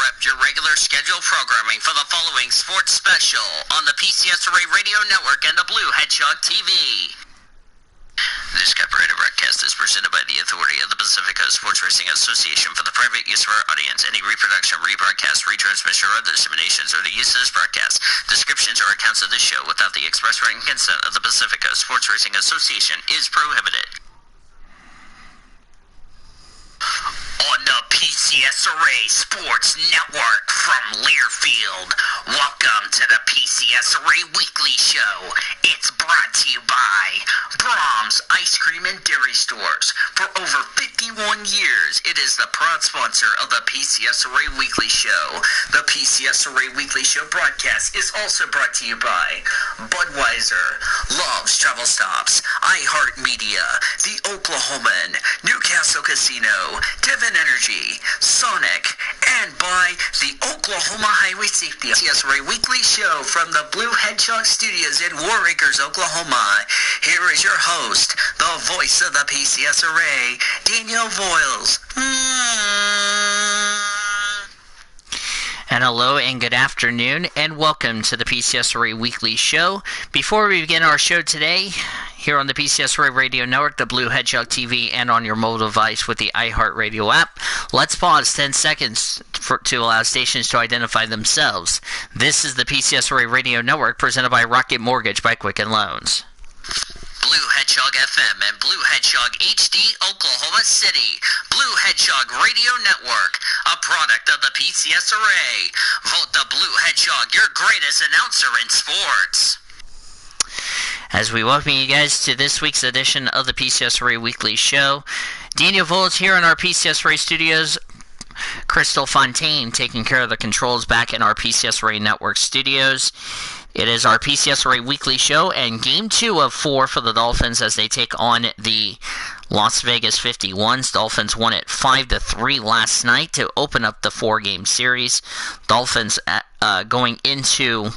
interrupt your regular scheduled programming for the following sports special on the PCSRA Radio Network and the Blue Hedgehog TV. This copyrighted broadcast is presented by the authority of the Pacific Coast Sports Racing Association for the private use of our audience. Any reproduction, rebroadcast, retransmission, or other disseminations or the use of this broadcast, descriptions, or accounts of this show without the express written consent of the Pacific Coast Sports Racing Association is prohibited. On the PCSRA Sports Network from Learfield, welcome to the PCSRA Weekly Show. It's brought to you by Brahms Ice Cream and Dairy Stores. For over 51 years, it is the proud sponsor of the PCSRA Weekly Show. The PCSRA Weekly Show broadcast is also brought to you by Budweiser, Love's Travel Stops, iHeartMedia, The Oklahoman, Newcastle Casino, Devon Energy, Sonic, and by the Oklahoma Highway Safety PCSRA Weekly Show from the Blue Hedgehog Studios in War Acres, Oklahoma. Here is your host, the voice of the PCSRA, Daniel Voiles. And hello and good afternoon and welcome to the PCSRA Weekly Show. Before we begin our show today, here on the PCSRA Radio Network, the Blue Hedgehog TV, and on your mobile device with the iHeartRadio app, let's pause 10 seconds to allow stations to identify themselves. This is the PCSRA Radio Network presented by Rocket Mortgage by Quicken Loans. Blue Hedgehog FM and Blue Hedgehog HD, Oklahoma City. Blue Hedgehog Radio Network, a product of the PCSRA. Vote the Blue Hedgehog your greatest announcer in sports. As we welcome you guys to this week's edition of the PCSRA Weekly Show, Daniel Voiles here in our PCSRA studios. Crystal Fontaine taking care of the controls back in our PCSRA Network studios. It is our PCSRA Weekly Show and Game 2 of 4 for the Dolphins as they take on the Las Vegas 51s. Dolphins won it 5-3 last night to open up the 4-game series. Dolphins going into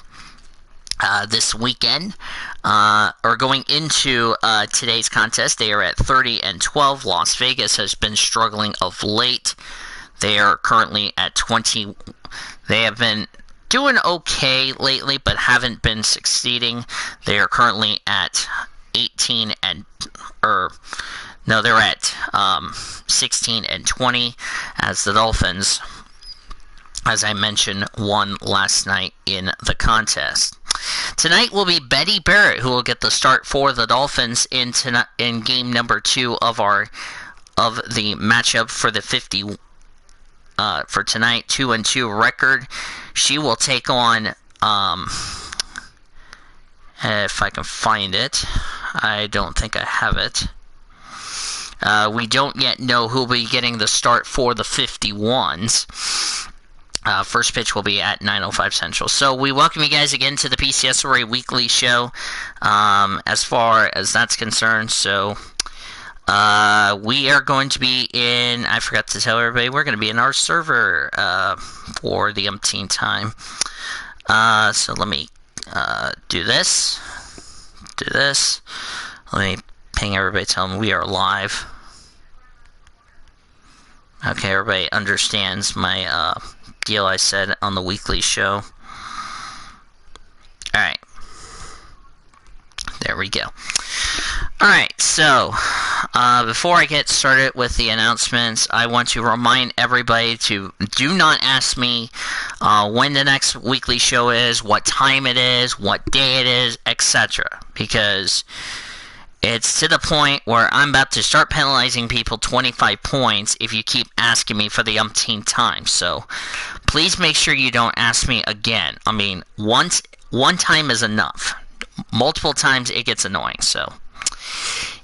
this weekend, or going into today's contest, they are at 30-12. Las Vegas has been struggling of late. They are currently at 20. They have been doing okay lately, but haven't been succeeding. They are currently at 16 and 20 as the Dolphins, as I mentioned, won last night in the contest. Tonight will be Betty Barrett who will get the start for the Dolphins in game number 2 of the matchup for the 50 for tonight, 2-2 record. She will take on, if I can find it, I don't think I have it. We don't yet know who will be getting the start for the 51s. First pitch will be at 9:05 Central. So we welcome you guys again to the PCSRA Weekly Show as far as that's concerned. So we are going to be in, I forgot to tell everybody, we're going to be in our server for the umpteenth time. So let me do this. Let me ping everybody, tell them we are live. Okay, everybody understands my deal I said on the weekly show. Alright. There we go. Alright, so before I get started with the announcements, I want to remind everybody to do not ask me when the next weekly show is, what time it is, what day it is, etc. Because it's to the point where I'm about to start penalizing people 25 points if you keep asking me for the umpteenth time. So please make sure you don't ask me again. I mean, one time is enough. Multiple times it gets annoying. So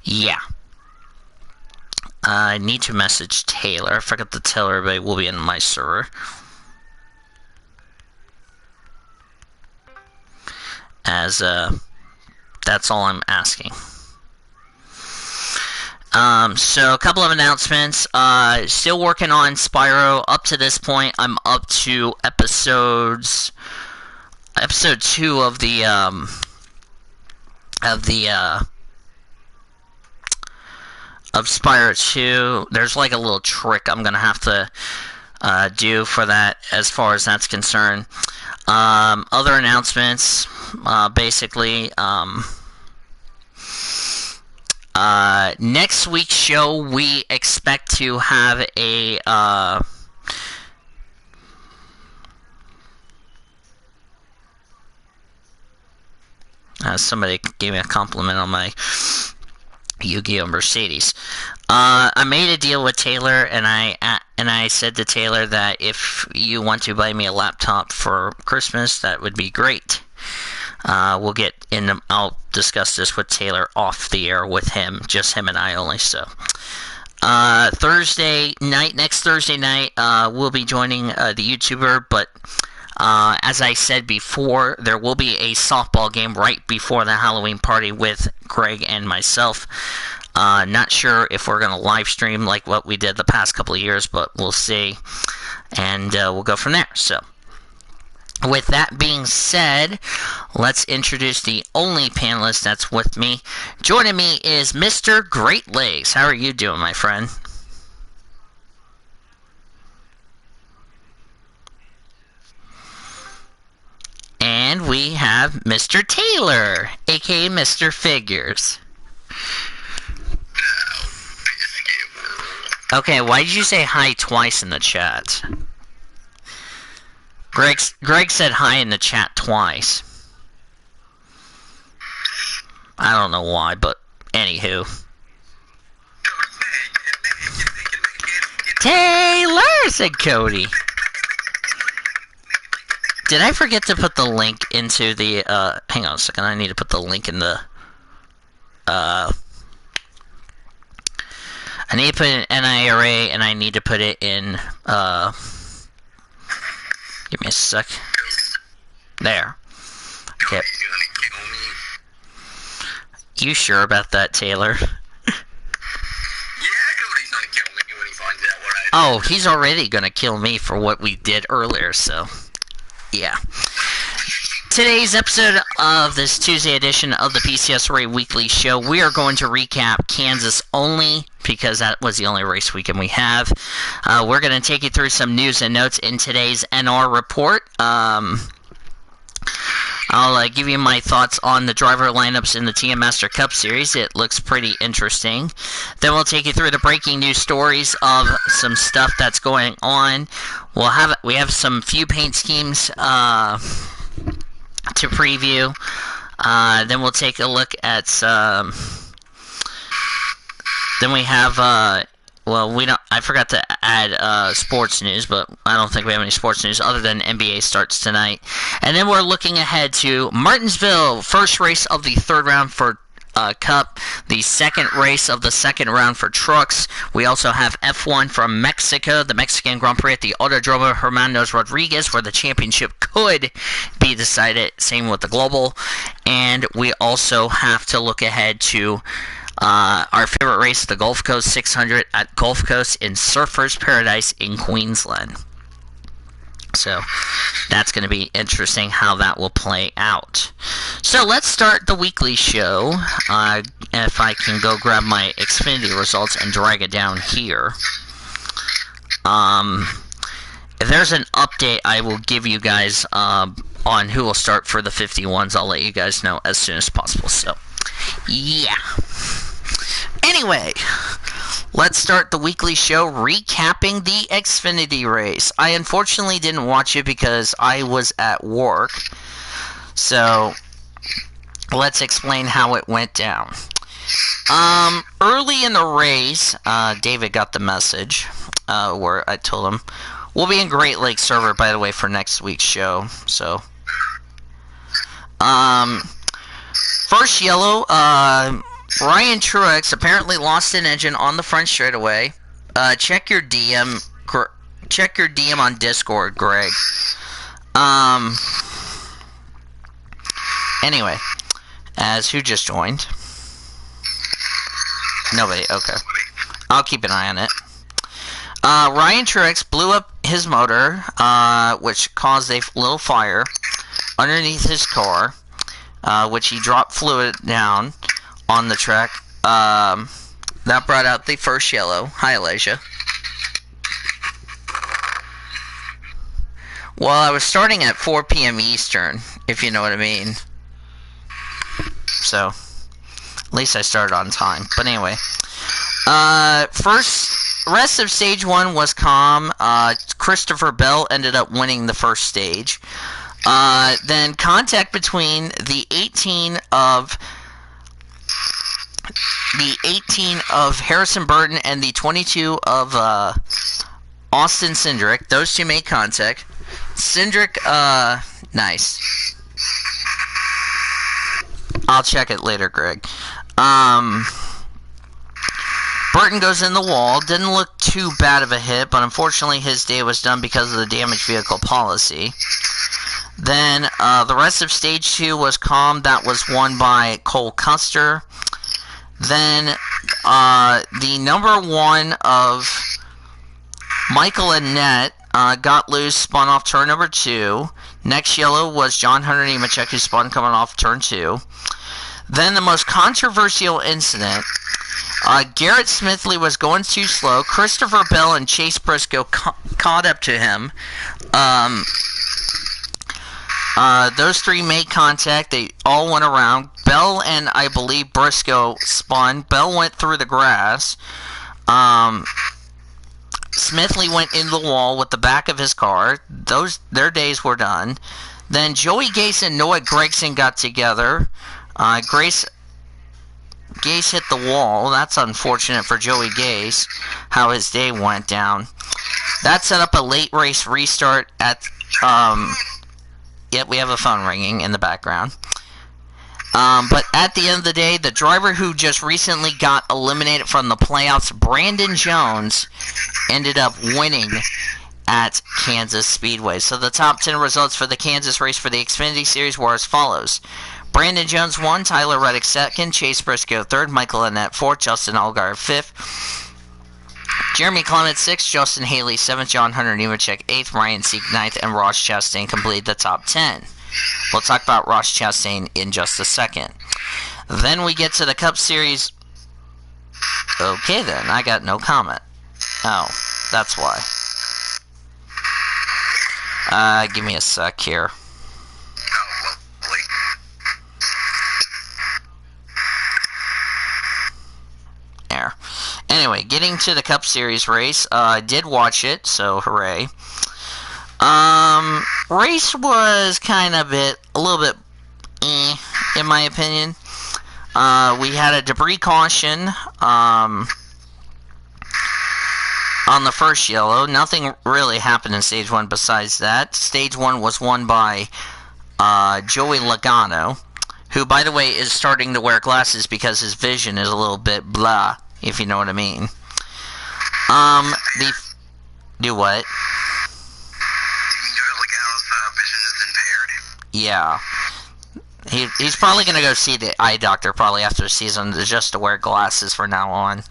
yeah. I need to message Taylor. I forgot to tell everybody we'll be in my server. As that's all I'm asking. So a couple of announcements. Still working on Spyro. Up to this point, I'm up to episode 2 of the of Spyro 2. There's like a little trick I'm gonna have to do for that as far as that's concerned. Other announcements, basically, next week's show we expect to have a somebody gave me a compliment on my Yu-Gi-Oh! Mercedes. I made a deal with Taylor, and I said to Taylor that if you want to buy me a laptop for Christmas, that would be great. We'll get in. I'll discuss this with Taylor off the air with him, just him and I only. So, next Thursday night, we'll be joining the YouTuber, but. As I said before, there will be a softball game right before the Halloween party with Greg and myself. Not sure if we're going to live stream like what we did the past couple of years, but we'll see. And we'll go from there. So, with that being said, let's introduce the only panelist that's with me. Joining me is Mr. Great Legs. How are you doing, my friend? And we have Mr. Taylor, aka Mr. Figures. Okay, why did you say hi twice in the chat? Greg said hi in the chat twice. I don't know why, but anywho. Taylor, said Cody. Did I forget to put the link into the, hang on a second, I need to put the link in the, I need to put it in NIRA, and I need to put it in, give me a sec. There. Okay. You sure about that, Taylor? Oh, he's already gonna kill me for what we did earlier, so... Yeah. Today's episode of this Tuesday edition of the PCSRA Weekly Show, we are going to recap Kansas only, because that was the only race weekend we have. We're going to take you through some news and notes in today's NR report. I'll give you my thoughts on the driver lineups in the TM Master Cup Series. It looks pretty interesting. Then we'll take you through the breaking news stories of some stuff that's going on. We have some few paint schemes to preview. Then we'll take a look at then we have I forgot to add sports news, but I don't think we have any sports news other than NBA starts tonight. And then we're looking ahead to Martinsville, first race of the third round for Cup, the second race of the second round for trucks. We also have F1 from Mexico, the Mexican Grand Prix at the Autodromo Hermanos Rodriguez, where the championship could be decided. Same with the Global. And we also have to look ahead to our favorite race, the Gulf Coast 600 at Gulf Coast in Surfers Paradise in Queensland. So that's going to be interesting how that will play out. So let's start the weekly show. If I can go grab my Xfinity results and drag it down here. If there's an update I will give you guys on who will start for the 51s, I'll let you guys know as soon as possible. So, yeah. Anyway, let's start the weekly show recapping the Xfinity race. I unfortunately didn't watch it because I was at work. So, let's explain how it went down. Early in the race, David got the message where I told him, we'll be in Great Lakes server, by the way, for next week's show. So, first yellow, Ryan Truex apparently lost an engine on the front straightaway. Check your DM. Check your DM on Discord, Greg. Anyway, as who just joined? Nobody. Okay, I'll keep an eye on it. Ryan Truex blew up his motor, which caused a little fire underneath his car, which he dropped fluid down on the track. That brought out the first yellow. Hi, Elijah. Well, I was starting at 4 p.m. Eastern, if you know what I mean. So, at least I started on time. But anyway, rest of stage 1 was calm. Christopher Bell ended up winning the first stage. Then contact between the 18 of Harrison Burton and the 22 of Austin Cindric. Those two made contact. Cindric, nice. I'll check it later, Greg. Burton goes in the wall. Didn't look too bad of a hit, but unfortunately his day was done because of the damaged vehicle policy. Then the rest of stage 2 was calm. That was won by Cole Custer. Then the number 1 of Michael Annette got loose, spun off turn number 2. Next yellow was John Hunter Nemechek, who spun coming off turn 2. Then the most controversial incident, Garrett Smithley was going too slow. Christopher Bell and Chase Briscoe caught up to him. Those three made contact. They all went around. Bell and I believe Briscoe spun. Bell went through the grass. Smithley went in the wall with the back of his car. Their days were done. Then Joey Gase and Noah Gregson got together. Gase hit the wall. That's unfortunate for Joey Gase, how his day went down. That set up a late race restart at... Yep, we have a phone ringing in the background. But at the end of the day, the driver who just recently got eliminated from the playoffs, Brandon Jones, ended up winning at Kansas Speedway. So the top 10 results for the Kansas race for the Xfinity Series were as follows. Brandon Jones won, Tyler Reddick second, Chase Briscoe third, Michael Annette fourth, Justin Allgaier fifth, Jeremy Clement sixth, Justin Haley seventh, John Hunter Nemechek eighth, Ryan Sieg ninth, and Ross Chastain completed the top 10. We'll talk about Ross Chastain in just a second. Then we get to the Cup Series. Okay then, I got no comment. Oh, that's why. Give me a sec here. There. Anyway, getting to the Cup Series race, I did watch it, so hooray. Race was kind of a little bit in my opinion. We had a debris caution on the first yellow. Nothing really happened in Stage 1 besides that. Stage 1 was won by Joey Logano, who, by the way, is starting to wear glasses because his vision is a little bit blah, if you know what I mean. Do what? Yeah. He's probably going to go see the eye doctor probably after the season just to wear glasses from now on.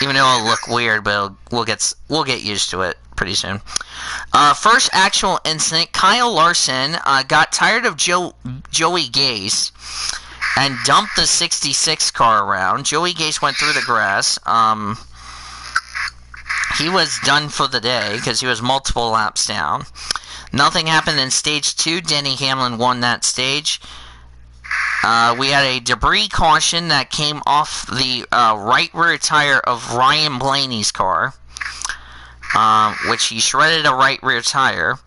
Even though it'll look weird, but we'll get used to it pretty soon. First actual incident, Kyle Larson got tired of Joey Gase and dumped the 66 car around. Joey Gase went through the grass. He was done for the day because he was multiple laps down. Nothing happened in Stage 2. Denny Hamlin won that stage. We had a debris caution that came off the right rear tire of Ryan Blaney's car, which he shredded a right rear tire.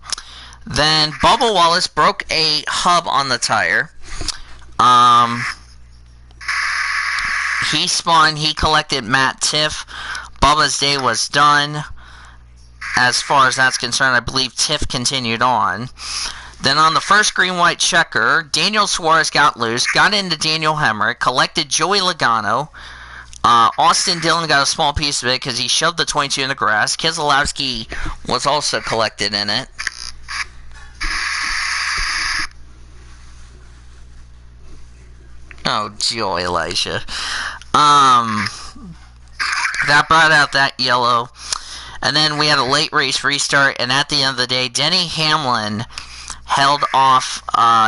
Then Bubba Wallace broke a hub on the tire. He spun. He collected Matt Tiff. Bubba's day was done. As far as that's concerned, I believe Tiff continued on. Then on the first green-white checker, Daniel Suarez got loose, got into Daniel Hemrick, collected Joey Logano. Austin Dillon got a small piece of it because he shoved the 22 in the grass. Keselowski was also collected in it. Oh, joy, Elijah. That brought out that yellow. And then we had a late race restart, and at the end of the day, Denny Hamlin held off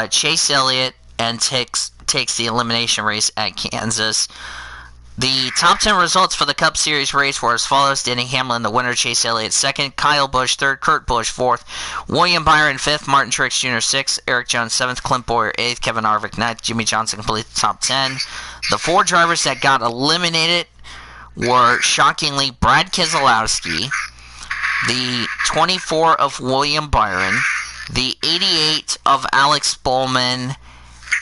Chase Elliott and takes the elimination race at Kansas. The top 10 results for the Cup Series race were as follows. Denny Hamlin, the winner, Chase Elliott second, Kyle Busch third, Kurt Busch fourth, William Byron fifth, Martin Truex Jr. sixth, Eric Jones seventh, Clint Bowyer eighth, Kevin Harvick ninth, Jimmy Johnson completed the top 10. The 4 drivers that got eliminated were, shockingly, Brad Keselowski, the 24 of William Byron, the 88 of Alex Bowman,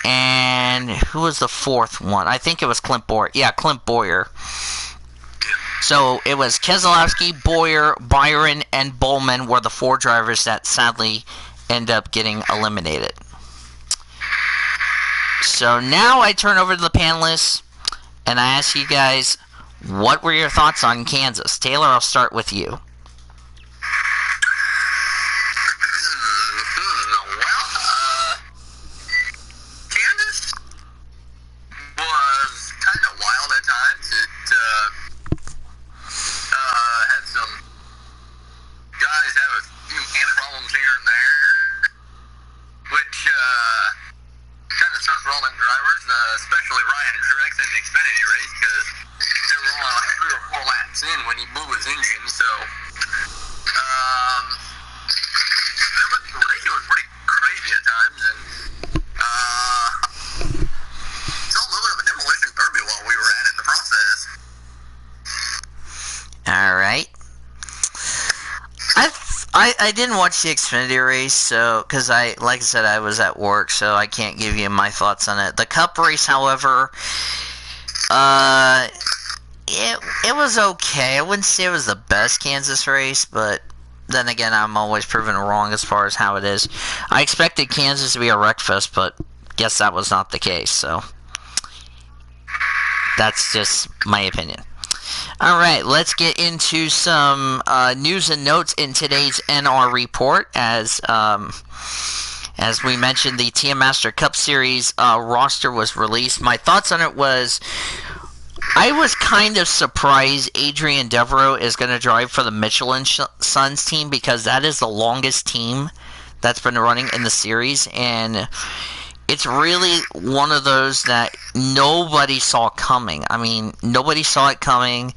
and who was the 4th one? I think it was Clint Bowyer. Yeah, Clint Bowyer. So it was Keselowski, Bowyer, Byron, and Bowman were the 4 drivers that sadly end up getting eliminated. So now I turn over to the panelists and I ask you guys, what were your thoughts on Kansas? Taylor, I'll start with you. I didn't watch the Xfinity race, so because like I said, I was at work, so I can't give you my thoughts on it. The Cup race, however, it was okay. I wouldn't say it was the best Kansas race, but then again, I'm always proven wrong as far as how it is. I expected Kansas to be a wreckfest, but guess that was not the case. So that's just my opinion. All right, let's get into some news and notes in today's NR report. As we mentioned, the TM Master Cup Series roster was released. My thoughts on it was, I was kind of surprised Adrian Devereaux is going to drive for the Michelin Sons team, because that is the longest team that's been running in the series, and it's really one of those that nobody saw coming. I mean, nobody saw it coming.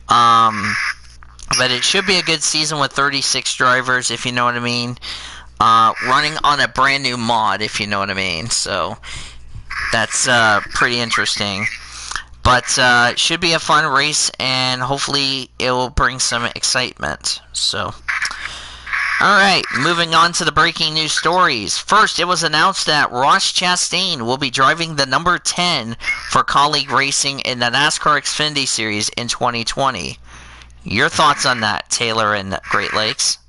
But it should be a good season with 36 drivers, if you know what I mean. Running on a brand new mod, if you know what I mean. So that's pretty interesting. But it should be a fun race, and hopefully it will bring some excitement. So, alright, moving on to the breaking news stories. First, it was announced that Ross Chastain will be driving the number 10 for Colleague Racing in the NASCAR Xfinity Series in 2020. Your thoughts on that, Taylor and Great Lakes?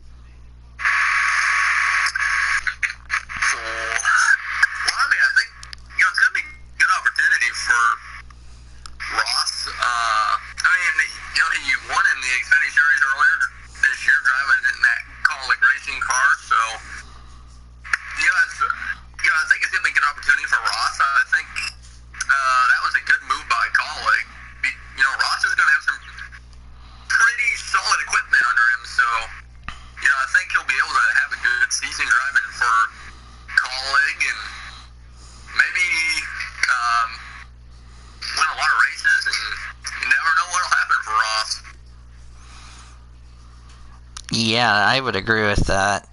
Yeah, I would agree with that.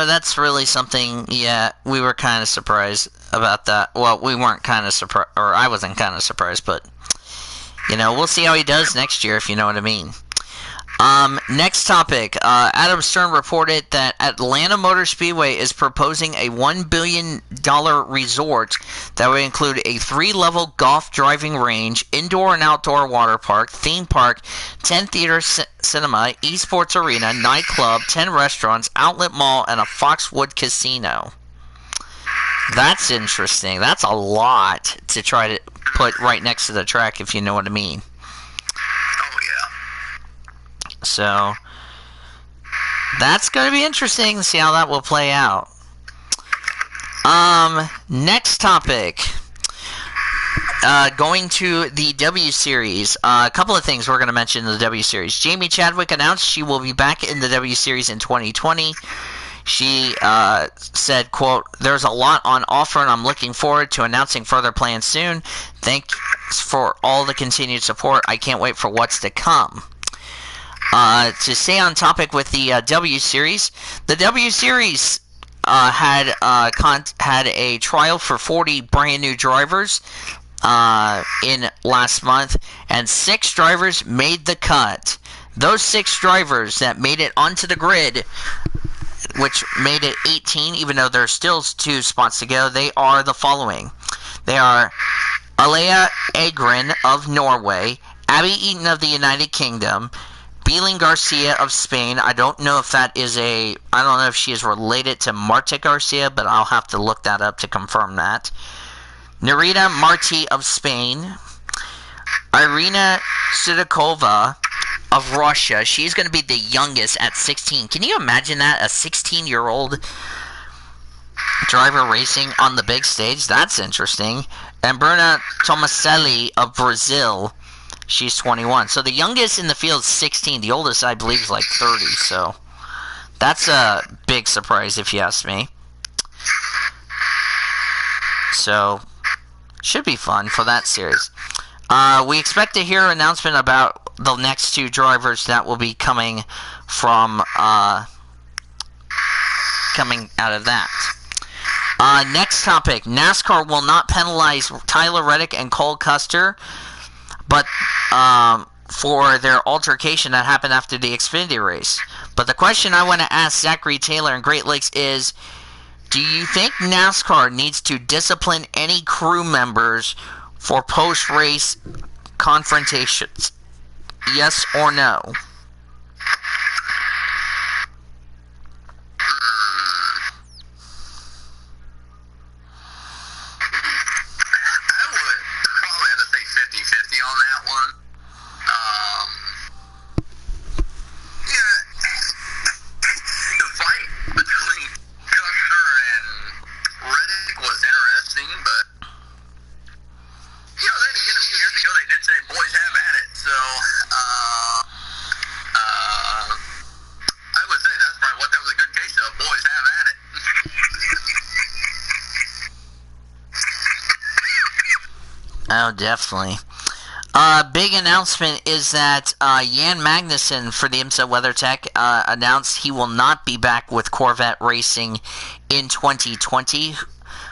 That's really something, we were kind of surprised about that. Well, we weren't kind of surprised, or I wasn't kind of surprised, but, we'll see how he does next year, if you know what I mean. Next topic. Adam Stern reported that Atlanta Motor Speedway is proposing a $1 billion resort that would include a 3-level golf driving range, indoor and outdoor water park, theme park, 10 theater cinema, esports arena, nightclub, 10 restaurants, outlet mall, and a Foxwood casino. That's interesting. That's a lot to try to put right next to the track, if you know what I mean. So, that's going to be interesting to see how that will play out. Next topic. Going to the W Series. A couple of things we're going to mention in the W Series. Jamie Chadwick announced she will be back in the W Series in 2020. She said, quote, "There's a lot on offer and I'm looking forward to announcing further plans soon. Thank for all the continued support. I can't wait for what's to come. To stay on topic with the W Series, the W Series had a trial for 40 brand new drivers in last month, and 6 drivers made the cut. Those 6 drivers that made it onto the grid, which made it 18, even though there's still 2 spots to go, they are the following. They are Alea Egren of Norway, Abby Eaton of the United Kingdom, Beeling Garcia of Spain. I don't know if she is related to Marta Garcia, but I'll have to look that up to confirm that. Narita Marti of Spain, Irina Sidakova of Russia. She's going to be the youngest at 16. Can you imagine that? A 16-year-old driver racing on the big stage? That's interesting. And Bruna Tomaselli of Brazil. She's 21. So the youngest in the field is 16. The oldest, I believe, is like 30. So that's a big surprise if you ask me. So should be fun for that series. We expect to hear an announcement about the next 2 drivers that will be coming from coming out of that. Next topic: NASCAR will not penalize Tyler Reddick and Cole Custer, but for their altercation that happened after the Xfinity race. But the question I want to ask Zachary Taylor in Great Lakes is, do you think NASCAR needs to discipline any crew members for post-race confrontations? Yes or no? Oh, definitely. Big announcement is that Jan Magnussen for the IMSA WeatherTech announced he will not be back with Corvette Racing in 2020.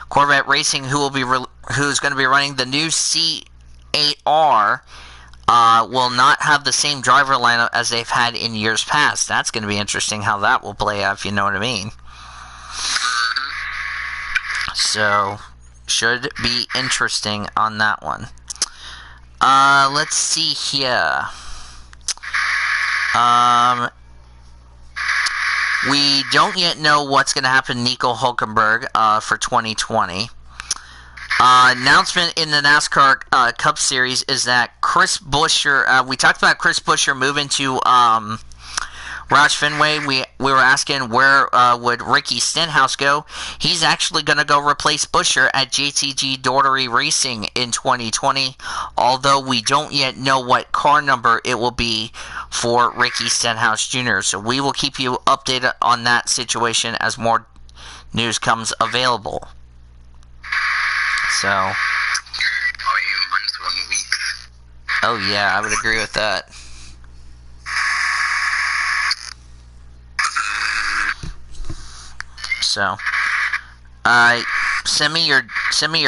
Corvette Racing, who's going to be running the new C8R, will not have the same driver lineup as they've had in years past. That's going to be interesting how that will play out, if you know what I mean. So should be interesting on that one. Let's see here. We don't yet know what's going to happen to Nico Hulkenberg for 2020. Announcement in the NASCAR Cup Series is that Chris Buescher, we talked about Chris Buescher moving to Roush Fenway. We were asking where would Ricky Stenhouse go. He's actually going to go replace Buescher at JTG Daugherty Racing in 2020, although we don't yet know what car number it will be for Ricky Stenhouse Jr. So we will keep you updated on that situation as more news comes available. So, oh yeah, I would agree with that. So, send me your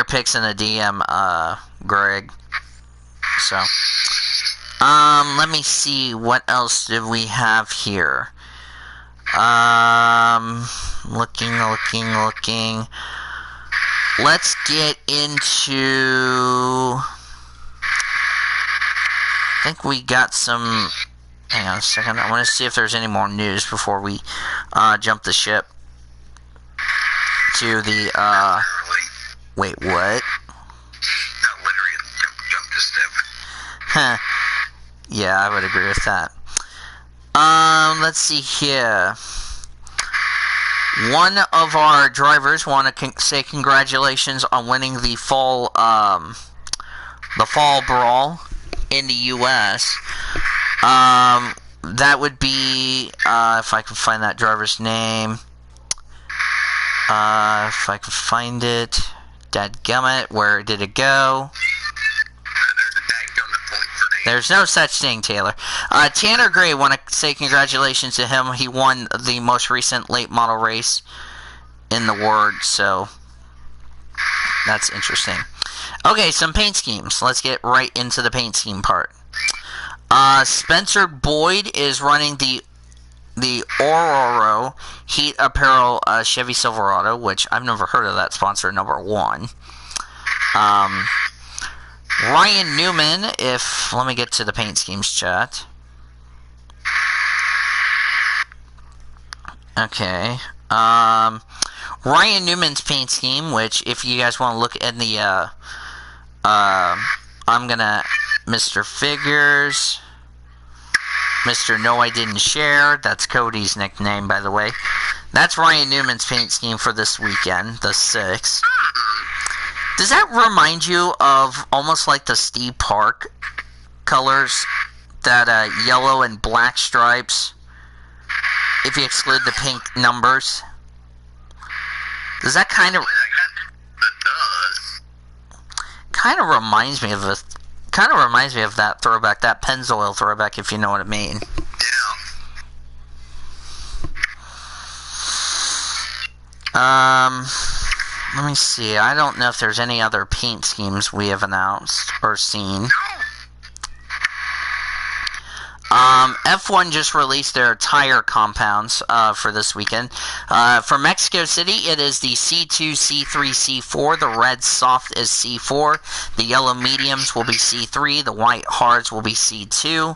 pics in a DM, Greg. So, let me see, what else did we have here? Looking. Let's get into, I think we got some, hang on a second, I want to see if there's any more news before we jump the ship to the, wait, what? Not literally, jump the step. Huh. Yeah, I would agree with that. Let's see here. One of our drivers want to say congratulations on winning the fall brawl in the U.S. That would be, if I can find that driver's name. If I can find it. Dadgummit, where did it go? There There's no such thing, Taylor. Tanner Gray, want to say congratulations to him. He won the most recent late model race in the Word, so that's interesting. Okay, some paint schemes. Let's get right into the paint scheme part. Spencer Boyd is running the Ororo Heat Apparel Chevy Silverado, which I've never heard of that sponsor, number one. Ryan Newman, let me get to the paint schemes chat. Okay. Ryan Newman's paint scheme, which if you guys want to look in the, I'm gonna, Mr. Figures, Mr. No I Didn't Share, that's Cody's nickname, by the way. That's Ryan Newman's paint scheme for this weekend, the 6th. Does that remind you of almost like the Steve Park colors? That yellow and black stripes? If you exclude the pink numbers? Does that kind of... Kind of reminds me of that throwback, that Pennzoil throwback, if you know what I mean. Let me see. I don't know if there's any other paint schemes we have announced or seen. F1 just released their tire compounds for this weekend. For Mexico City, it is the C2, C3, C4. The red soft is C4. The yellow mediums will be C3. The white hards will be C2.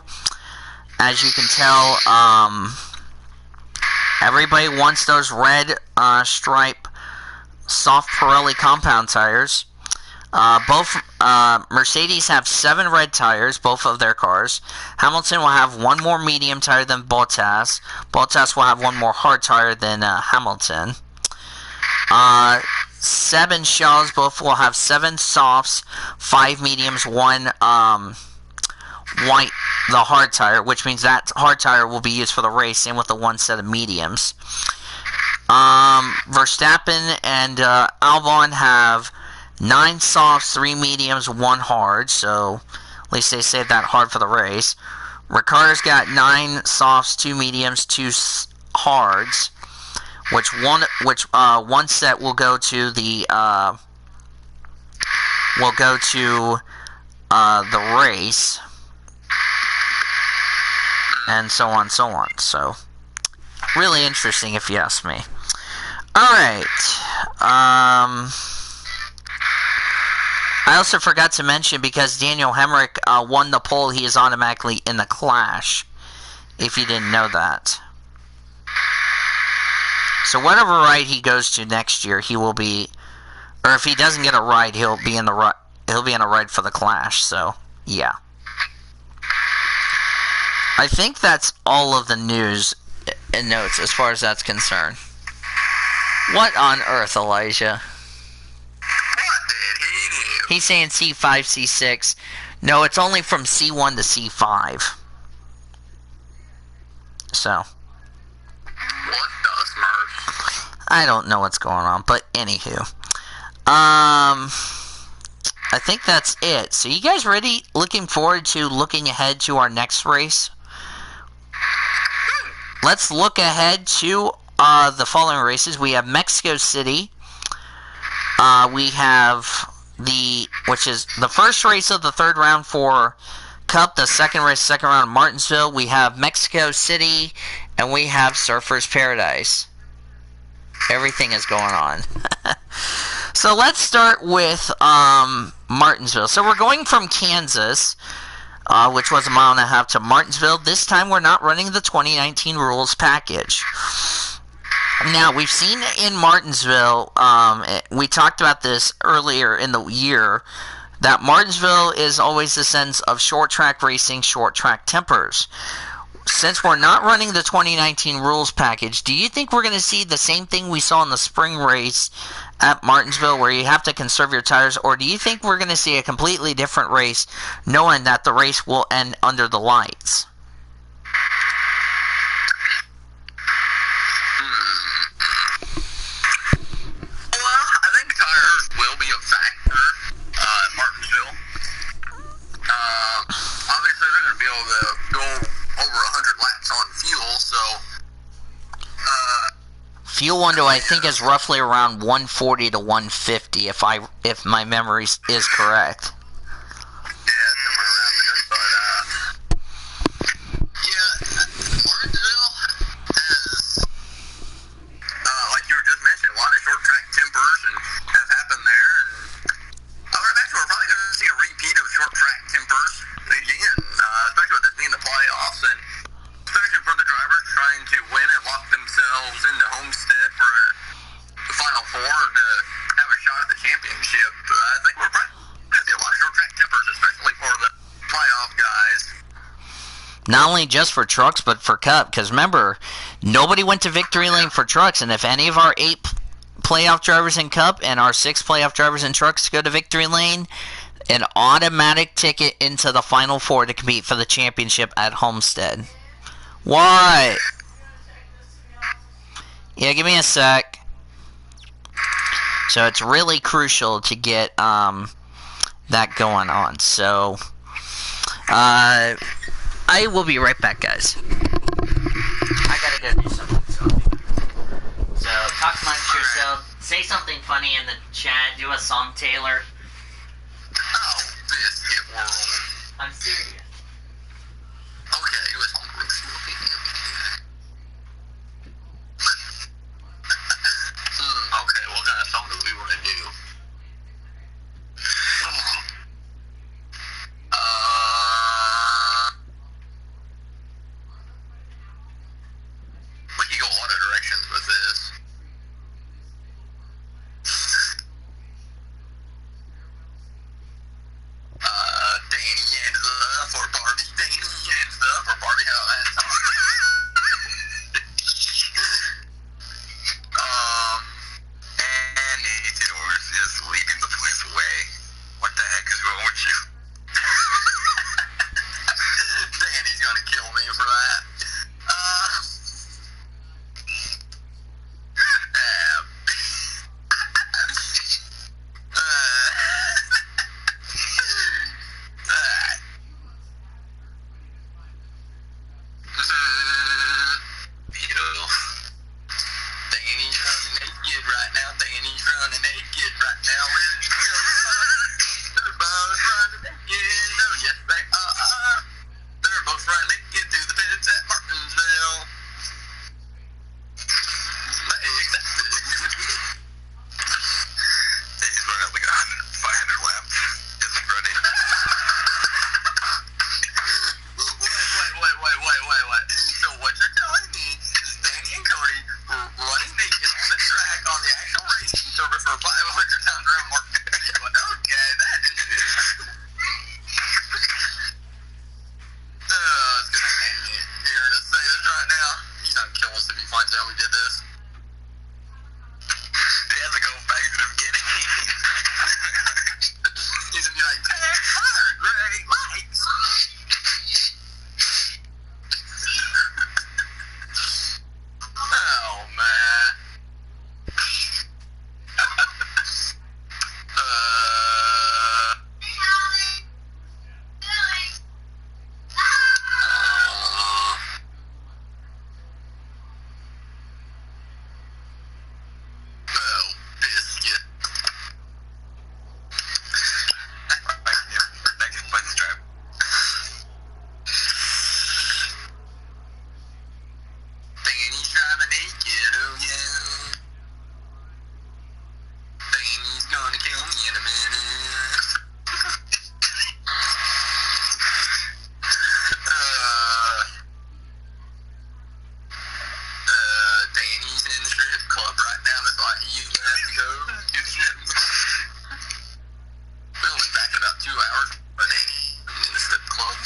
As you can tell, everybody wants those red stripe soft Pirelli compound tires. Both Mercedes have 7 red tires, both of their cars. Hamilton will have 1 more medium tire than Bottas. Bottas will have 1 more hard tire than Hamilton. Seb and Shells both will have 7 softs, 5 mediums, 1 white, the hard tire, which means that hard tire will be used for the race, same with the 1 set of mediums. Verstappen and Albon have 9 softs, 3 mediums, 1 hard, so at least they saved that hard for the race. Ricciardo's got 9 softs, 2 mediums, 2 hards, which one set will go to the race, and so on, so on. So really interesting, if you ask me. All right. I also forgot to mention, because Daniel Hemrick won the pole, he is automatically in the Clash, if you didn't know that. So whatever ride he goes to next year, he will be, or if he doesn't get a ride, he'll be in a ride for the Clash. So yeah, I think that's all of the news and notes as far as that's concerned. What on earth, Elijah? He's saying C5, C6. No, it's only from C1 to C5. So. What does Murph? I don't know what's going on, but anywho. I think that's it. So you guys ready? Looking forward to looking ahead to our next race? Let's look ahead to the following races. We have Mexico City. We have which is the first race of the 3rd round for Cup, the second round of Martinsville. We have Mexico City, and we have Surfers Paradise. Everything is going on. So let's start with Martinsville. So we're going from Kansas, which was 1.5 miles, to Martinsville. This time we're not running the 2019 rules package. Now, we've seen in Martinsville, we talked about this earlier in the year, that Martinsville is always the sense of short track racing, short track tempers. Since we're not running the 2019 rules package, do you think we're going to see the same thing we saw in the spring race at Martinsville, where you have to conserve your tires, or do you think we're going to see a completely different race, knowing that the race will end under the lights? Obviously, fuel window I think is roughly around 140 to 150 if my memory is correct. Yeah, somewhere around there. But, Martinsville has, like you were just mentioning, a lot of short track tempers and have happened there. And I would imagine we're probably going to see a repeat of short track tempers again, especially with this being the playoffs, and especially for the drivers trying to win and lock themselves into Homestead for the Final Four to have a shot at the championship. I think we're probably going to see a lot of short track tempers, especially for the playoff guys. Not only just for trucks, but for Cup. Because remember, nobody went to victory lane for trucks. And if any of our 8 playoff drivers in Cup and our 6 playoff drivers in trucks go to victory lane, an automatic ticket into the Final Four to compete for the championship at Homestead. What? Yeah, give me a sec. So it's really crucial to get that going on. So I will be right back, guys. I gotta go do something. So talk amongst yourself. Say something funny in the chat. Do a song, Taylor. Oh, biscuit world. I'm serious. Okay, it was okay, what kind of song do we want to do? We could go a lot of directions with this. Danny and stuff, or Barbie, Danny and stuff, or Barbie, how that's and it's yours is leading the place away. What the heck is wrong with you? Danny's gonna kill me for that. They're both running naked through the pits at Martinsville. He's running like 500 laps. Isn't running. Wait. So what you're telling me is Danny and Cody were running naked on the track on the actual racing service for 500 times around Martinsville. Okay, that is it. It's gonna hang me. You're gonna say this right now. He's gonna kill us if he finds out we did this. He has to go back to the beginning. He's gonna be like, fire, great lights. Oh, man. Biscuit. Next place drive. Danny's driving naked, oh yeah. Danny's gonna kill me in a minute. Danny's in the strip club right now. That's why he's gonna have to go. We'll be back in about 2 hours. But Danny in the strip club.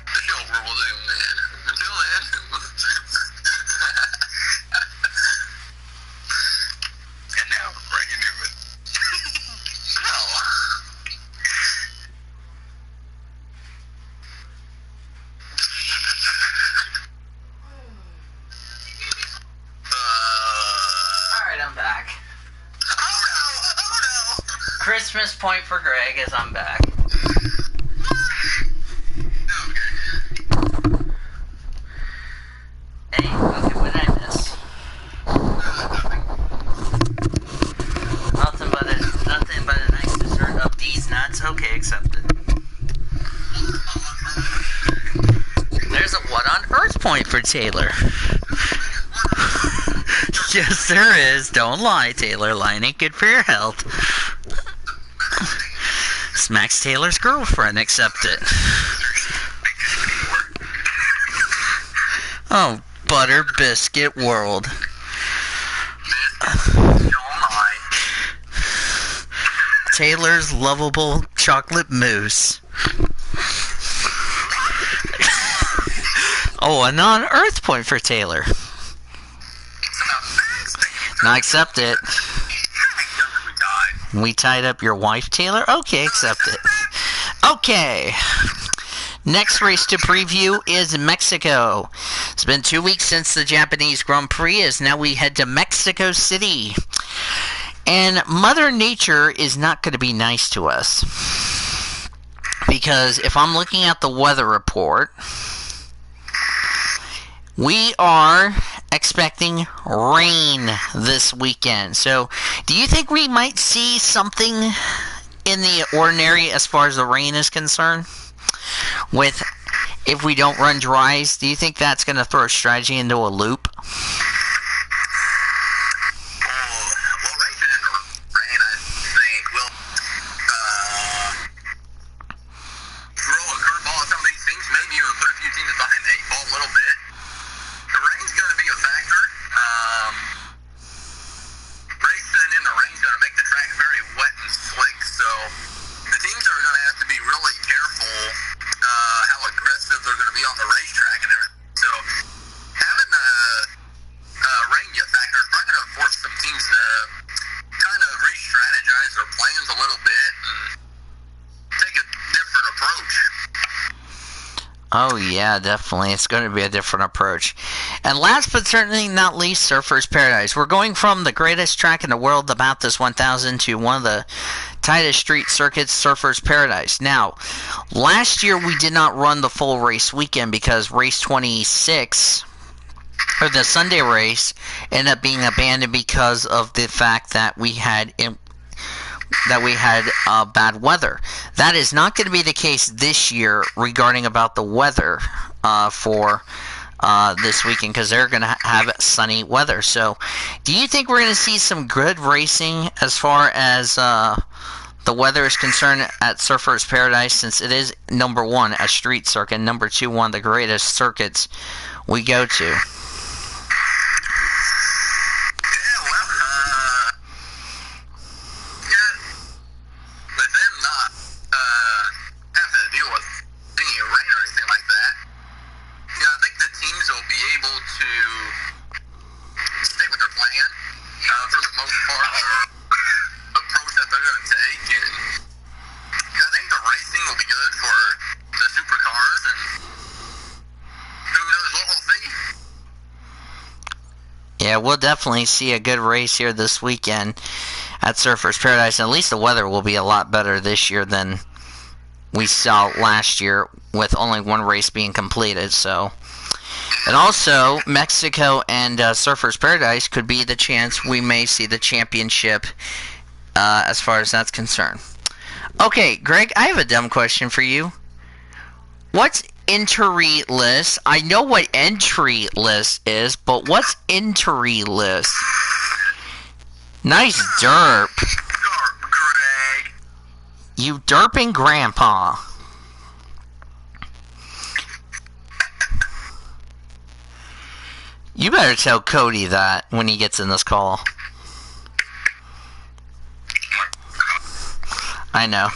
The show will do, man. Until then. And now, right into it. Oh. Alright, I'm back. Oh no! Christmas point for Greg as I'm back. Okay. point for Taylor. Yes, there is. Don't lie, Taylor. Lying ain't good for your health. Smacks Taylor's girlfriend. Accept it. Oh, butter biscuit world. Taylor's lovable chocolate mousse. Oh, a non-Earth point for Taylor. Now accept it. We tied up your wife, Taylor? Okay, accept it. Okay. Next race to preview is Mexico. It's been 2 weeks since the Japanese Grand Prix, as now we head to Mexico City. And Mother Nature is not going to be nice to us. Because if I'm looking at the weather report, we are expecting rain this weekend. So, do you think we might see something in the ordinary as far as the rain is concerned? With, if we don't run dries, do you think that's going to throw strategy into a loop? Oh yeah, definitely. It's going to be a different approach. And last but certainly not least, Surfer's Paradise. We're going from the greatest track in the world, the Bathurst 1000, to one of the tightest street circuits, Surfer's Paradise. Now, last year we did not run the full race weekend because race 26, or the Sunday race, ended up being abandoned because of the fact that we had bad weather. That is not going to be the case this year regarding about the weather for this weekend, because they're going to have sunny weather. So, do you think we're going to see some good racing as far as the weather is concerned at Surfer's Paradise, since it is number one, a street circuit, number two, one of the greatest circuits we go to? Yeah, we'll definitely see a good race here this weekend at Surfer's Paradise. And at least the weather will be a lot better this year than we saw last year with only one race being completed. So, and also Mexico and Surfer's Paradise could be the chance we may see the championship as far as that's concerned. Okay, Greg, I have a dumb question for you. What's entry list? I know what entry list is, but what's entry list? Nice derp. Greg. You derping grandpa. You better tell Cody that when he gets in this call. I know.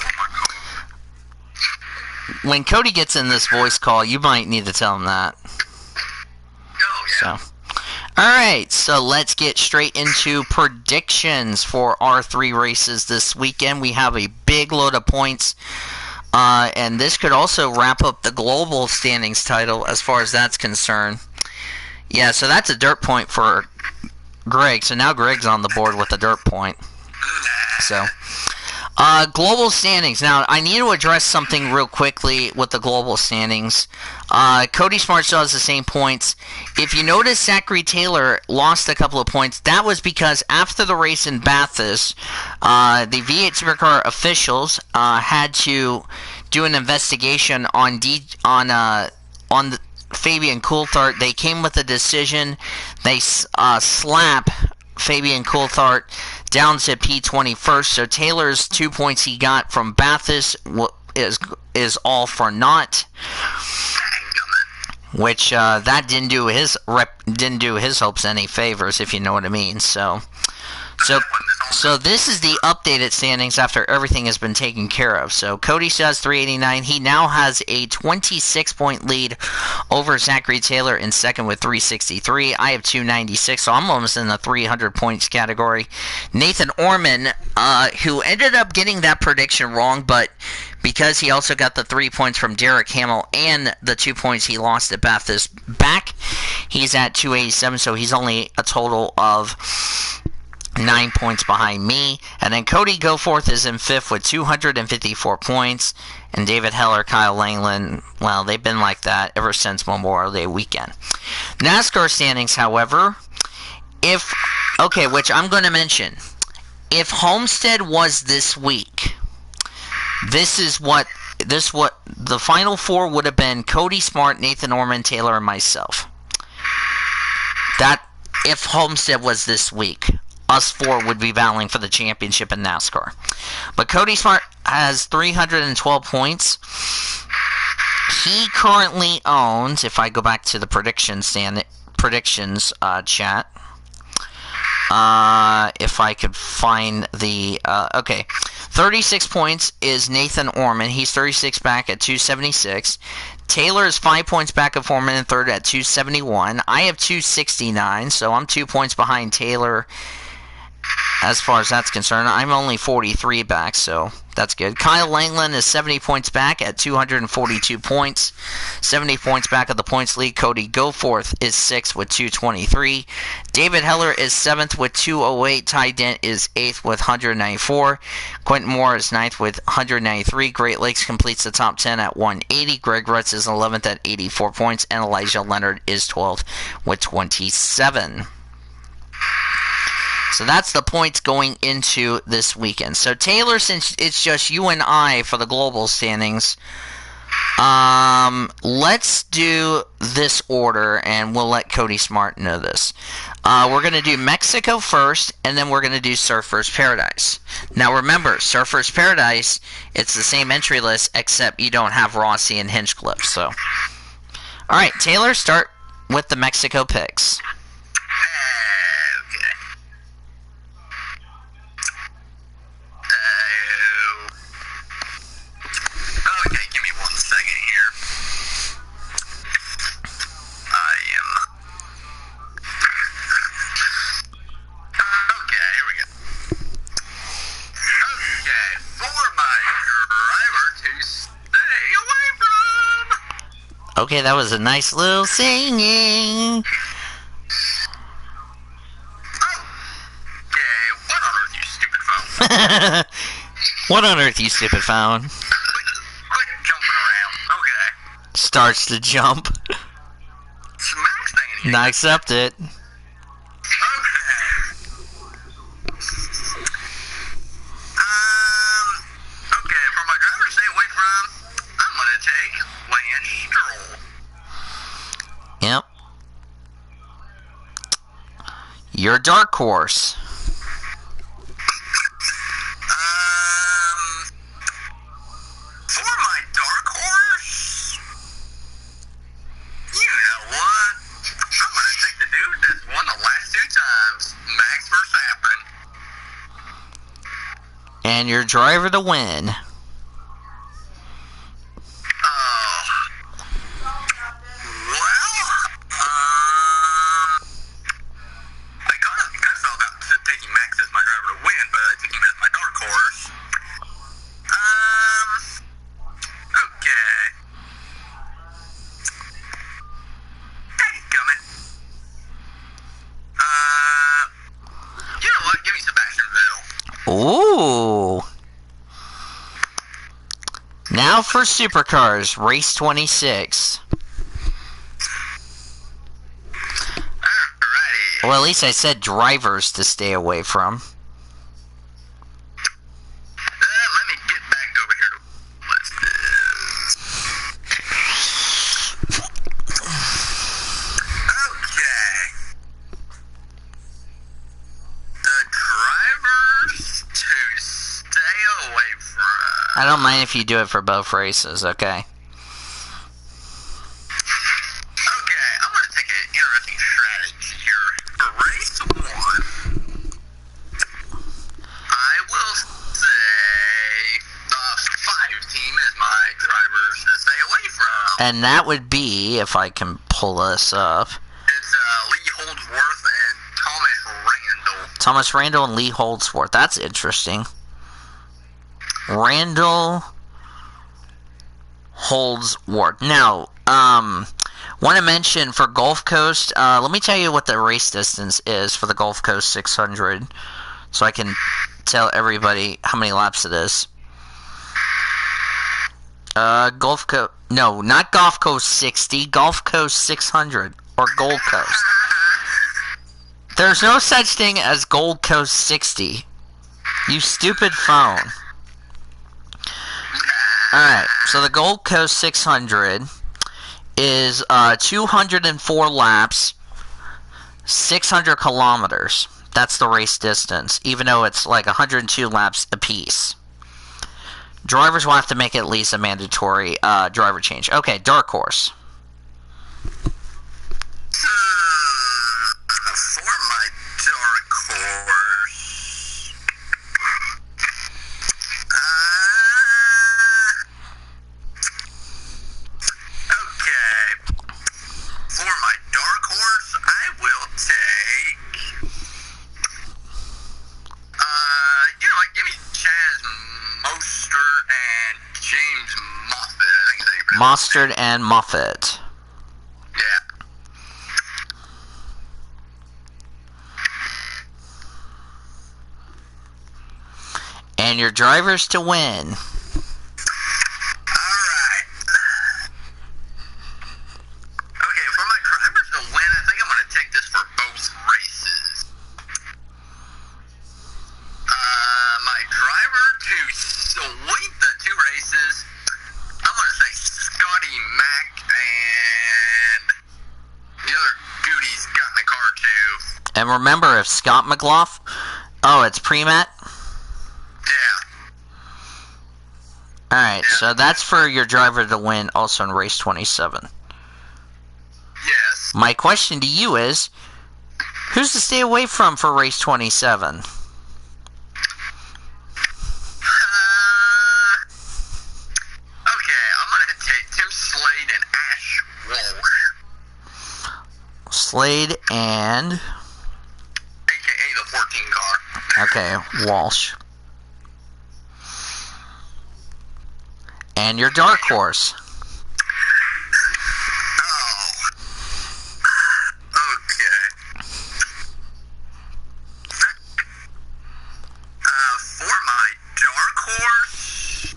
When Cody gets in this voice call, you might need to tell him that. Oh, yeah. So, alright, so let's get straight into predictions for our three races this weekend. We have a big load of points, and this could also wrap up the global standings title as far as that's concerned. Yeah, so that's a dirt point for Greg. So now Greg's on the board with a dirt point. So, global standings. Now, I need to address something real quickly with the global standings. Cody Smart still has the same points. If you notice, Zachary Taylor lost a couple of points. That was because after the race in Bathurst, the V8 Supercar officials had to do an investigation on Fabian Coulthard. They came with a decision. They slap Fabian Coulthard down to P21st. So Taylor's 2 points he got from Bathurst is all for naught. Which that didn't do his hopes any favors, if you know what I mean. So this is the updated standings after everything has been taken care of. So Cody still has 389. He now has a 26-point lead over Zachary Taylor in second with 363. I have 296, so I'm almost in the 300 points category. Nathan Orman, who ended up getting that prediction wrong, but because he also got the 3 points from Derek Hamill and the 2 points he lost at Bathurst back, he's at 287, so he's only a total of 9 points behind me. And then Cody Goforth is in fifth with 254 points. And David Heller, Kyle Langland, well, they've been like that ever since Memorial Day weekend. NASCAR standings, however, which I'm going to mention, if Homestead was this week, this what the final four would have been: Cody Smart, Nathan Orman, Taylor, and myself. That, if Homestead was this week, us four would be battling for the championship in NASCAR. But Cody Smart has 312 points. He currently owns, if I go back to the predictions chat, if I could find the, 36 points is Nathan Orman. He's 36 back at 276. Taylor is 5 points back of Orman in third at 271. I have 269, so I'm 2 points behind Taylor as far as that's concerned. I'm only 43 back, so that's good. Kyle Langland is 70 points back at 242 points. 70 points back of the points lead. Cody Goforth is 6th with 223. David Heller is 7th with 208. Ty Dent is 8th with 194. Quentin Moore is 9th with 193. Great Lakes completes the top 10 at 180. Greg Rutz is 11th at 84 points. And Elijah Leonard is 12th with 27. So that's the points going into this weekend. So Taylor, since it's just you and I for the global standings, let's do this order, and we'll let Cody Smart know this. We're going to do Mexico first, and then we're going to do Surfers Paradise. Now remember, Surfers Paradise, it's the same entry list, except you don't have Rossi and Hinchcliffe. So, all right, Taylor, start with the Mexico picks. Okay, give me 1 second here. Okay, here we go. Okay, for my driver to stay away from. Okay, that was a nice little singing. Okay, what on earth, you stupid phone? What on earth, you stupid phone? Quit jumping around. Okay. Starts to jump. Smacks thing. I accept it. Okay, for my driver to stay away from, I'm going to take Lance Stroll. Yep. Your dark horse. For my dark horse, you know what? I'm going to take the dude that's won the last 2 times, Max Verstappen. And your driver to win. I kind of felt about taking Max as my driver to win, but I took him as my dark horse. Okay. Dadgummit. You know what? Give me Sebastian Vettel. Ooh. Now for Supercars, race 26. Alrighty. Well, at least I said drivers to stay away from. Let me get back over here to list this. I don't mind if you do it for both races, okay? Okay, I'm going to take an interesting strategy here. For race 1, I will say the 5 team is my drivers to stay away from. And that would be, if I can pull this up, It's Lee Holdsworth and Thomas Randall. Thomas Randall and Lee Holdsworth. That's interesting. Randall Holdsworth. Now, want to mention for Gulf Coast, let me tell you what the race distance is for the Gulf Coast 600, so I can tell everybody how many laps it is. Gulf Coast, no, not Gulf Coast 60, Gulf Coast 600, or Gold Coast. There's no such thing as Gold Coast 60. You stupid phone. Alright, so the Gold Coast 600 is 204 laps, 600 kilometers. That's the race distance, even though it's like 102 laps apiece. Drivers will have to make at least a mandatory driver change. Okay, dark horse. For my dark horse, okay. For my dark horse, I will take, give me Chaz Mostert and James Moffitt. I think they pronounce it. Mostert and Moffitt. Yeah. And your drivers to win. Alright. Okay, for my drivers to win, I think I'm going to take this for both races. My driver to sweep the 2 races, I'm going to say Scotty Mack and the other dude he's got in the car too. And remember, if Scott McLaughlin... Oh, it's pre-mat? Yeah. Alright, so that's for your driver to win also in race 27. Yes. My question to you is, who's to stay away from for race 27? Okay, I'm going to take Tim Slade and Ash Walsh, Slade and... a.k.a. the 14 car. Okay, Walsh. And your dark horse. Okay. For my dark horse,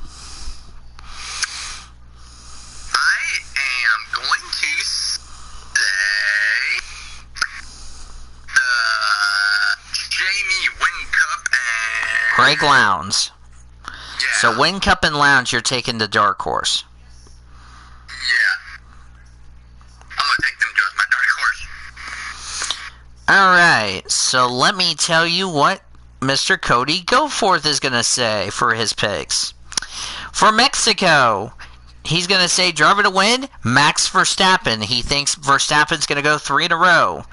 I am going to say Jamie Whincup and Greg Lowndes. yeah, So Whincup and Lowndes, you're taking the dark horse. yeah. I'm gonna take them two as my dark horse. Alright, so let me tell you what Mr. Cody Goforth is going to say for his picks. For Mexico, he's going to say driver to win, Max Verstappen. He thinks Verstappen's going to go 3 in a row.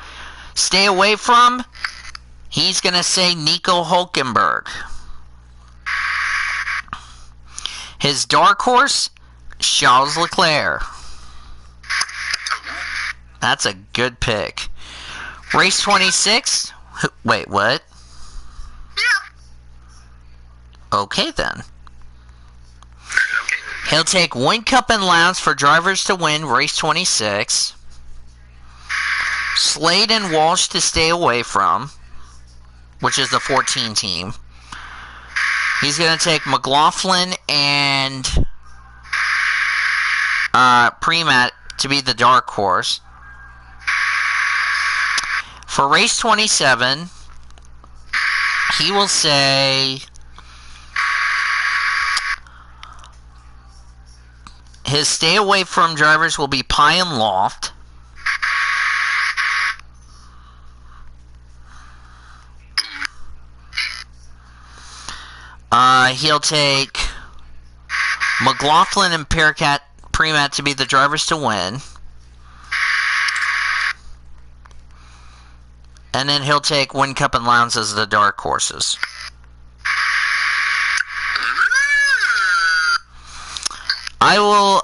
Stay away from, he's going to say Nico Hulkenberg. His dark horse, Charles Leclerc. That's a good pick. Race 26? Wait, what? Yeah. Okay then. Okay. He'll take Whincup and Lowndes for drivers to win race 26. Slade and Walsh to stay away from, which is the 14 team. He's going to take McLaughlin and Premat to be the dark horse. For race 27, he will say his stay away from drivers will be Pye and Loft. He'll take McLaughlin and Premat to be the drivers to win. And then he'll take Whincup and Lowndes as the dark horses. I will,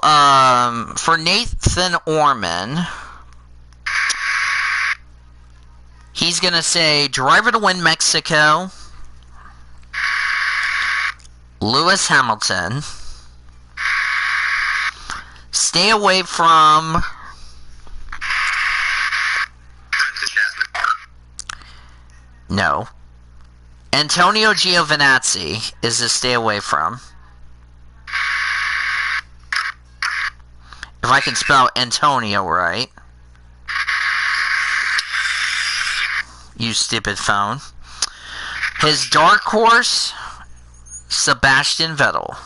for Nathan Orman, he's going to say driver to win Mexico, Lewis Hamilton. Stay away from no. Antonio Giovinazzi is to stay away from. If I can spell Antonio right. You stupid phone. His dark horse, Sebastian Vettel.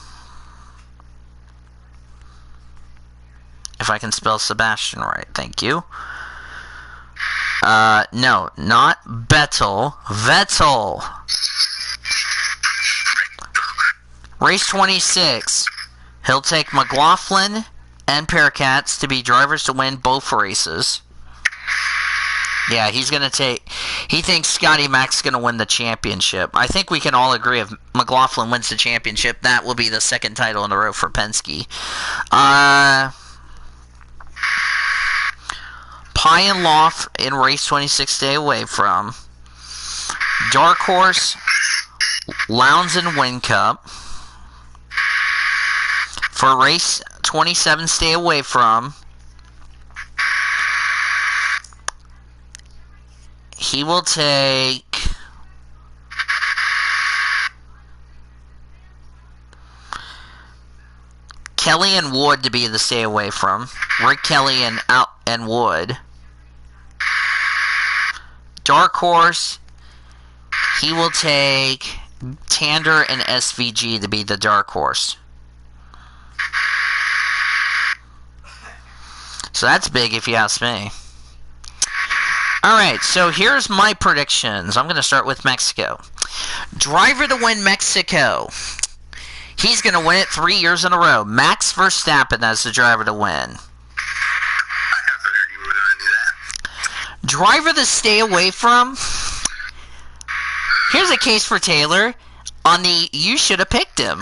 If I can spell Sebastian right, thank you. No, not Vettel. Vettel. Race 26. He'll take McLaughlin and Pericats to be drivers to win both races. Yeah, he's going to take... He thinks Scotty Mac's going to win the championship. I think we can all agree if McLaughlin wins the championship, that will be the second title in a row for Penske. Pie and Loft in race 26, stay away from. Dark Horse, Lowndes and Whincup. For race 27, stay away from. He will take Kelly and Wood to be the stay away from. Rick Kelly and Wood. Dark Horse, he will take Tander and SVG to be the dark horse. So that's big if you ask me. Alright, so here's my predictions. I'm going to start with Mexico. Driver to win Mexico. He's going to win it 3 years in a row. Max Verstappen as the driver to win. Driver to stay away from. Here's a case for Taylor on the you should have picked him.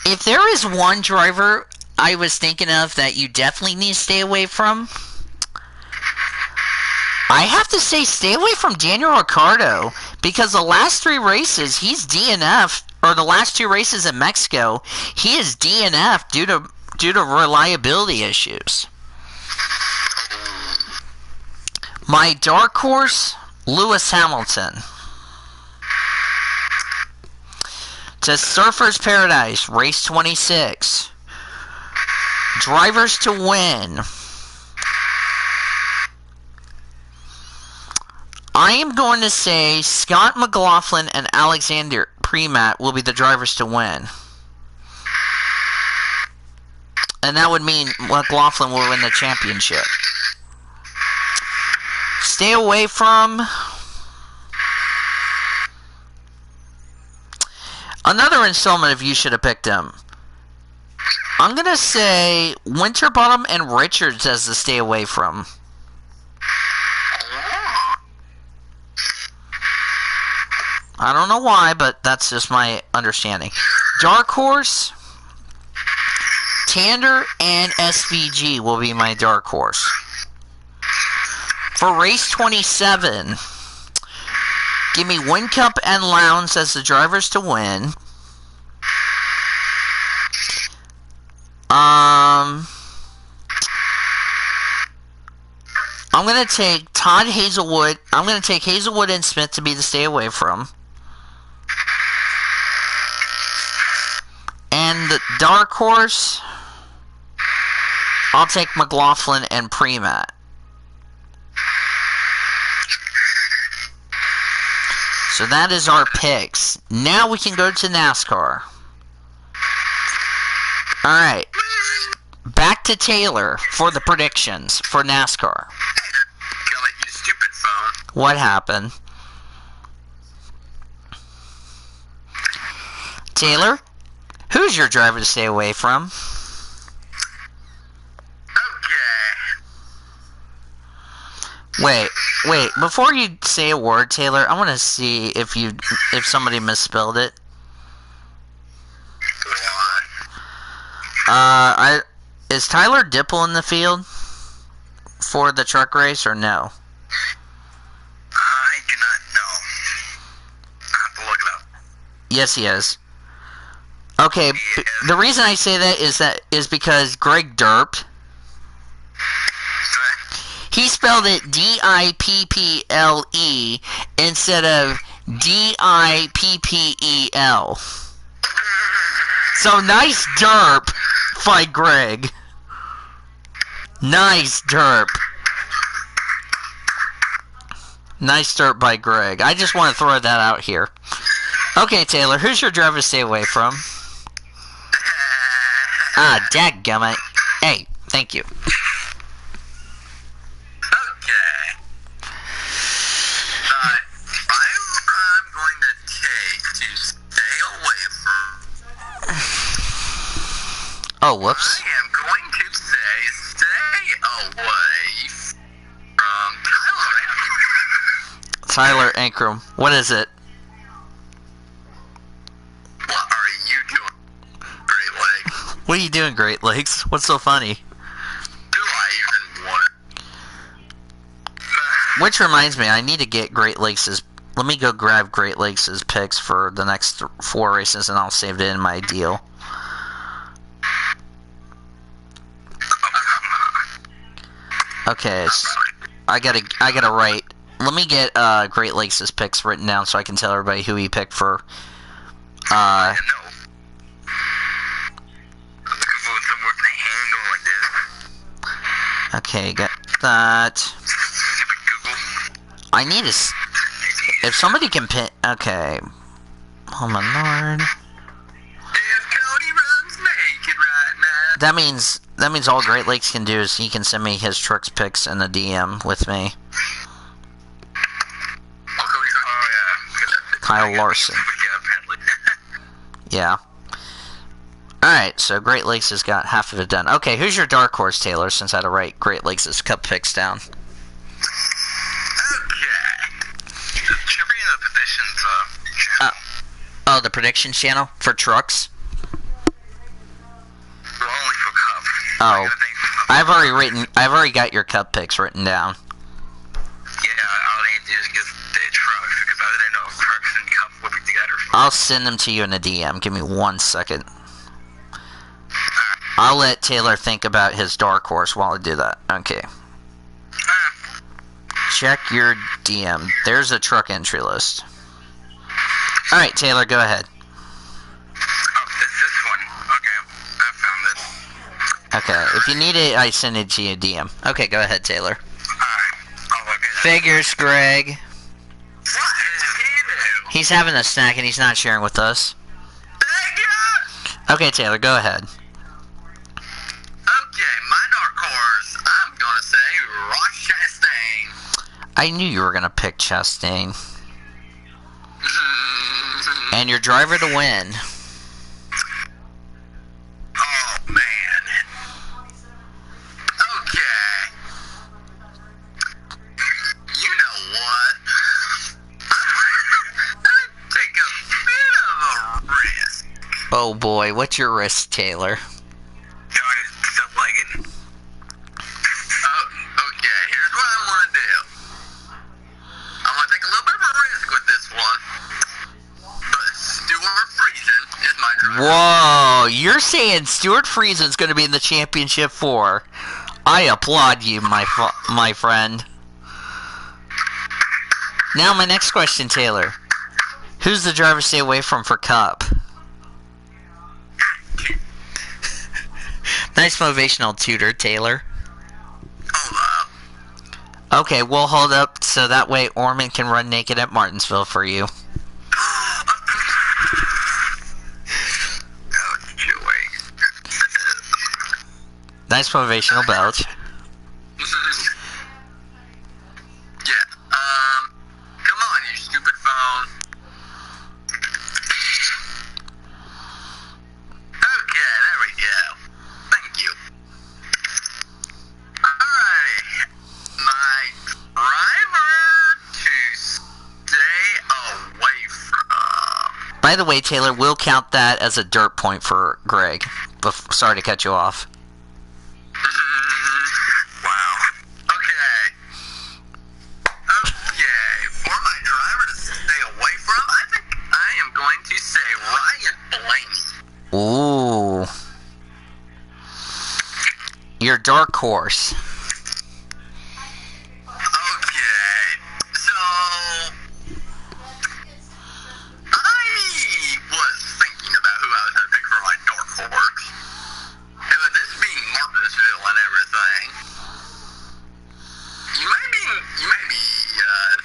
If there is one driver I was thinking of that you definitely need to stay away from, I have to say stay away from Daniel Ricciardo, because the last 3 races he's DNF, or the last 2 races in Mexico he is DNF due to reliability issues. My dark horse, Lewis Hamilton. To Surfers Paradise, race 26. Drivers to win. I am going to say Scott McLaughlin and Alexander Premat will be the drivers to win. And that would mean McLaughlin will win the championship. Stay away from another installment of You Should Have Picked Him. I'm going to say Winterbottom and Richards as the stay away from. I don't know why, but that's just my understanding. Dark Horse, Tander and SVG will be my dark horse. For race 27, give me Whincup and Lowndes as the drivers to win. I'm going to take Todd Hazelwood. I'm going to take Hazelwood and Smith to be the stay away from. And the dark horse, I'll take McLaughlin and Premat. So that is our picks. Now we can go to NASCAR. Alright. Back to Taylor for the predictions for NASCAR. What happened? Taylor, Who's your driver to stay away from? Okay. Wait. Before you say a word, Taylor, I want to see if somebody misspelled it. Is Tyler Dipple in the field for the truck race or no? I do not know. I have to look it up. Yes, he is. Okay, the reason I say that is because Greg derped. He spelled it D-I-P-P-L-E instead of D-I-P-P-E-L. So nice derp by Greg. Nice derp. Nice derp by Greg. I just want to throw that out here. Okay, Taylor, who's your driver to stay away from? Dadgummit. Hey, thank you. Okay. I'm going to take to stay away from... Oh, whoops. I am going to say stay away from Tyler Ankrum. What is it? What are you doing, Great Lakes? What are you doing, Great Lakes? What's so funny? Do I even want it? Which reminds me, I need to get Great Lakes'... Let me go grab Great Lakes' picks for the next 4 races, and I'll save it in my deal. Okay, so I gotta write. Let me get Great Lakes' picks written down so I can tell everybody who he picked for. No. I'm looking for somewhere with a handle like this. Okay, got that. Stupid Google. I need to... If somebody can pin... Okay. Oh my lord. If Cody runs naked right now. That means all Great Lakes can do is he can send me his trucks picks in the DM with me. Kyle Larson. Yeah. Alright, so Great Lakes has got half of it done. Okay, who's your dark horse, Taylor, since I had to write Great Lakes' cup picks down? Okay. Should be in the positions, Oh, the predictions channel? For trucks? well, only for Cup. Oh. I've already got your cup picks written down. Yeah, all they need to do is get the trucks, because I didn't know if trucks and Cup would be together. I'll send them to you in a DM. Give me 1 second. I'll let Taylor think about his dark horse while I do that. Okay. Check your DM. There's a truck entry list. Alright, Taylor, go ahead. Oh, this one. Okay, I found it. Okay, if you need it, I send it to you DM. Okay, go ahead, Taylor. Alright, I'll look at it. Figures, Greg. What did he do? He's having a snack and he's not sharing with us. Thank you! Okay, Taylor, go ahead. Okay, my dark horse, I'm gonna say Ross Chastain. I knew you were going to pick Chastain. And your driver to win. Oh, man. Okay. You know what? I'm take a bit of a risk. Oh boy, what's your risk, Taylor? Okay, here's what I want to do. I'm going to take a little bit of a risk with this one. But Stuart Friesen is my driver. Whoa, you're saying Stuart Friesen's going to be in the championship 4. I applaud you, my friend. Now my next question, Taylor. Who's the driver to stay away from for Cup? Nice motivational tutor, Taylor. Hold up. Okay, we'll hold up so that way Orman can run naked at Martinsville for you. Oh, joy. Nice motivational belch. Yeah, come on, you stupid phone. by the way, Taylor, we'll count that as a dirt point for Greg. Sorry to cut you off. Wow. Okay. For my driver to stay away from, I think I am going to say Ryan Blaney. Ooh. Your dark horse. Okay. So, I was thinking about who I was going to pick for my dark horse. And with this being Martinsville and everything, you may have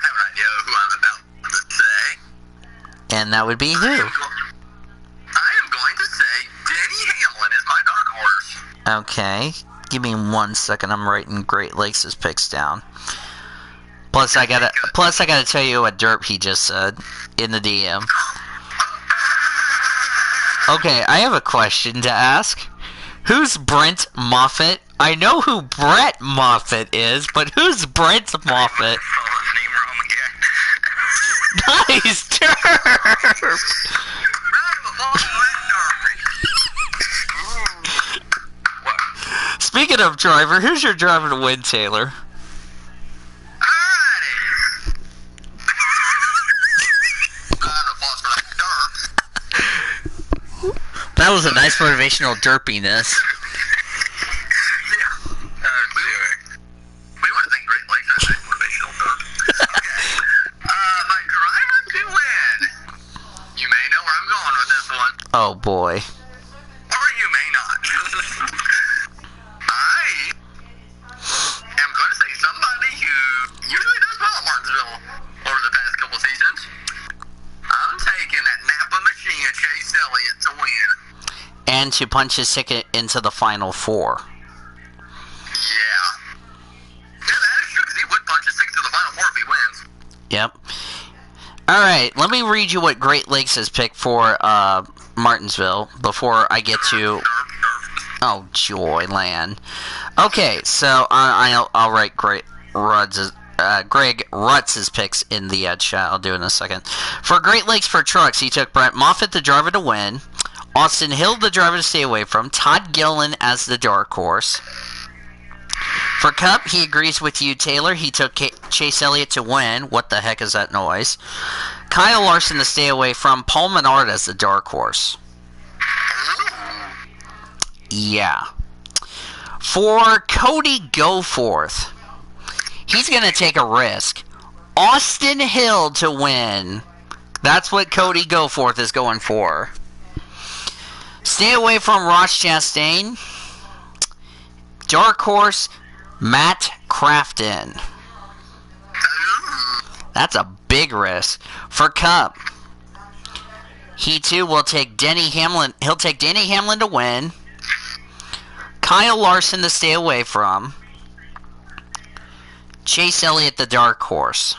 an idea of who I'm about to say. And that would be who? I am going to say Denny Hamlin is my dark horse. Okay. Give me 1 second. I'm writing Great Lakes' picks down. Plus, I gotta tell you what derp he just said in the DM. Okay, I have a question to ask. Who's Brent Moffitt? I know who Brett Moffitt is, but who's Brent Moffitt? Oh, his name wrong again. Nice derp! Speaking of driver, who's your driver to win, Taylor? That was a nice motivational derpiness. We want to thank Great Lakes for that motivational derp. Okay. My driver to win. You may know where I'm going with this one. Oh boy. Or you may not. I am going to say somebody who usually does well at Martinsville over the past couple seasons. I'm taking that Napa machine of Chase Elliott to win. And to punch his ticket into the Final Four. Yeah, that is true, because he would punch his ticket to the Final Four if he wins. Yep. Alright, let me read you what Great Lakes has picked for Martinsville before I get to... Oh, Joyland. Okay, so I'll write Greg Rutz's picks in the chat. I'll do it in a second. For Great Lakes for trucks, he took Brent Moffitt, the driver, to win. Austin Hill, the driver to stay away from. Todd Gillen as the dark horse. For Cup, he agrees with you, Taylor. He took Chase Elliott to win. What the heck is that noise? Kyle Larson to stay away from. Paul Menard as the dark horse. Yeah. For Cody Goforth, he's going to take a risk. Austin Hill to win. That's what Cody Goforth is going for. Stay away from Ross Chastain. Dark horse, Matt Crafton. That's a big risk. For Cup, he too will take Denny Hamlin. He'll take Denny Hamlin to win. Kyle Larson to stay away from. Chase Elliott, the dark horse.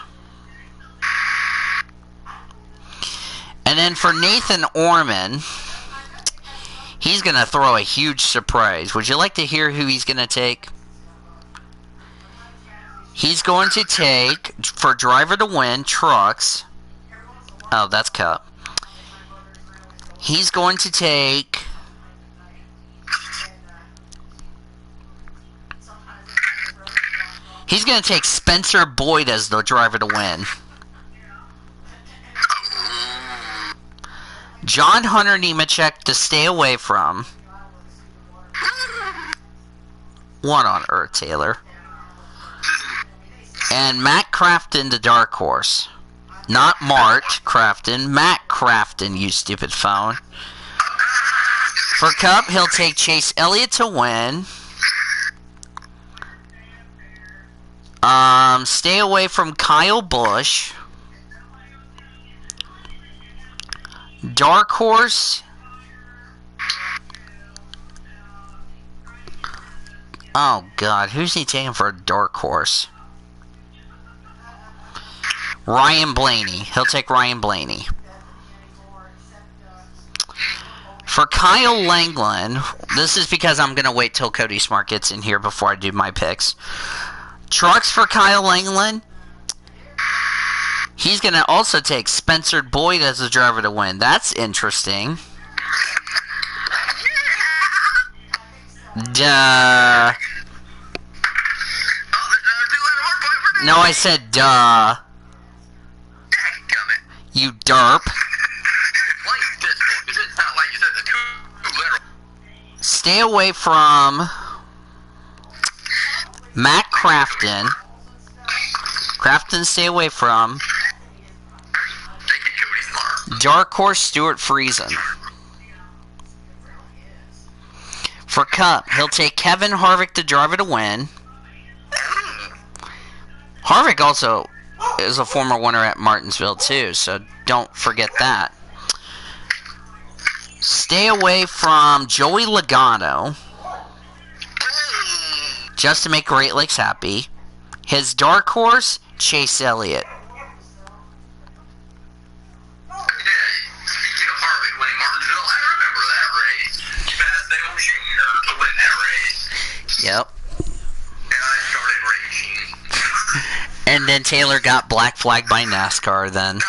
And then for Nathan Orman, he's going to throw a huge surprise. Would you like to hear who he's going to take? He's going to take, for driver to win, trucks. Oh, that's Cup. He's going to take... He's going to take Spencer Boyd as the driver to win. John Hunter Nemechek to stay away from. What on earth, Taylor? And Matt Crafton, the dark horse. Not Mart Crafton, Matt Crafton, you stupid phone. For Cup, he'll take Chase Elliott to win. Stay away from Kyle Busch. Dark horse. Oh God, who's he taking for a dark horse? Ryan Blaney. He'll take Ryan Blaney. For Kyle Langland, this is because I'm going to wait till Cody Smart gets in here before I do my picks. Trucks for Kyle Langland. He's going to also take Spencer Boyd as the driver to win. That's interesting. Duh. No, I said duh. You derp. Stay away from Matt Crafton. Crafton, stay away from. Dark Horse Stuart Friesen. For Cup, he'll take Kevin Harvick to driver to win. Harvick also is a former winner at Martinsville too, so don't forget that. Stay away from Joey Logano, just to make Great Lakes happy. His dark horse, Chase Elliott. Yep. And then Taylor got black flagged by NASCAR then.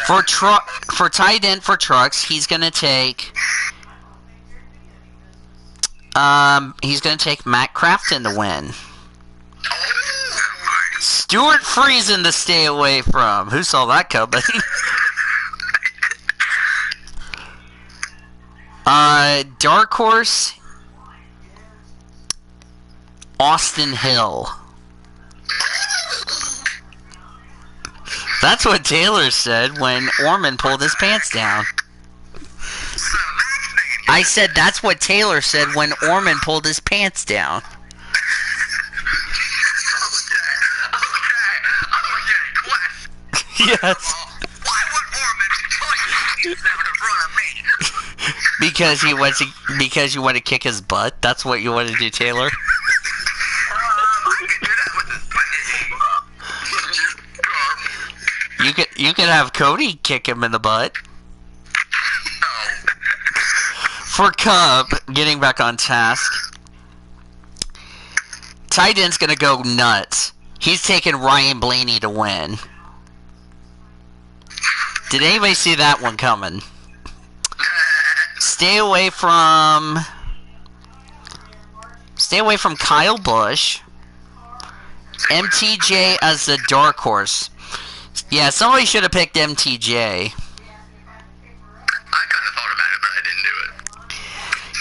For tight end for trucks, he's gonna take Matt Crafton to win. Stuart Friesen to stay away from. Who saw that coming? Dark Horse, Austin Hill. That's what Taylor said when Orman pulled his pants down. I said that's what Taylor said when Orman pulled his pants down. Yes. Why would Orman put his pants down in front of me? Because you want to kick his butt. That's what you want to do, Taylor. I could do that with his butt. You could have Cody kick him in the butt. No. For Cub, getting back on task, tight end's gonna go nuts. He's taking Ryan Blaney to win. Did anybody see that one coming? Stay away from Kyle Busch. MTJ as the dark horse. Yeah, somebody should have picked MTJ. I kind of thought about it, but I didn't do it.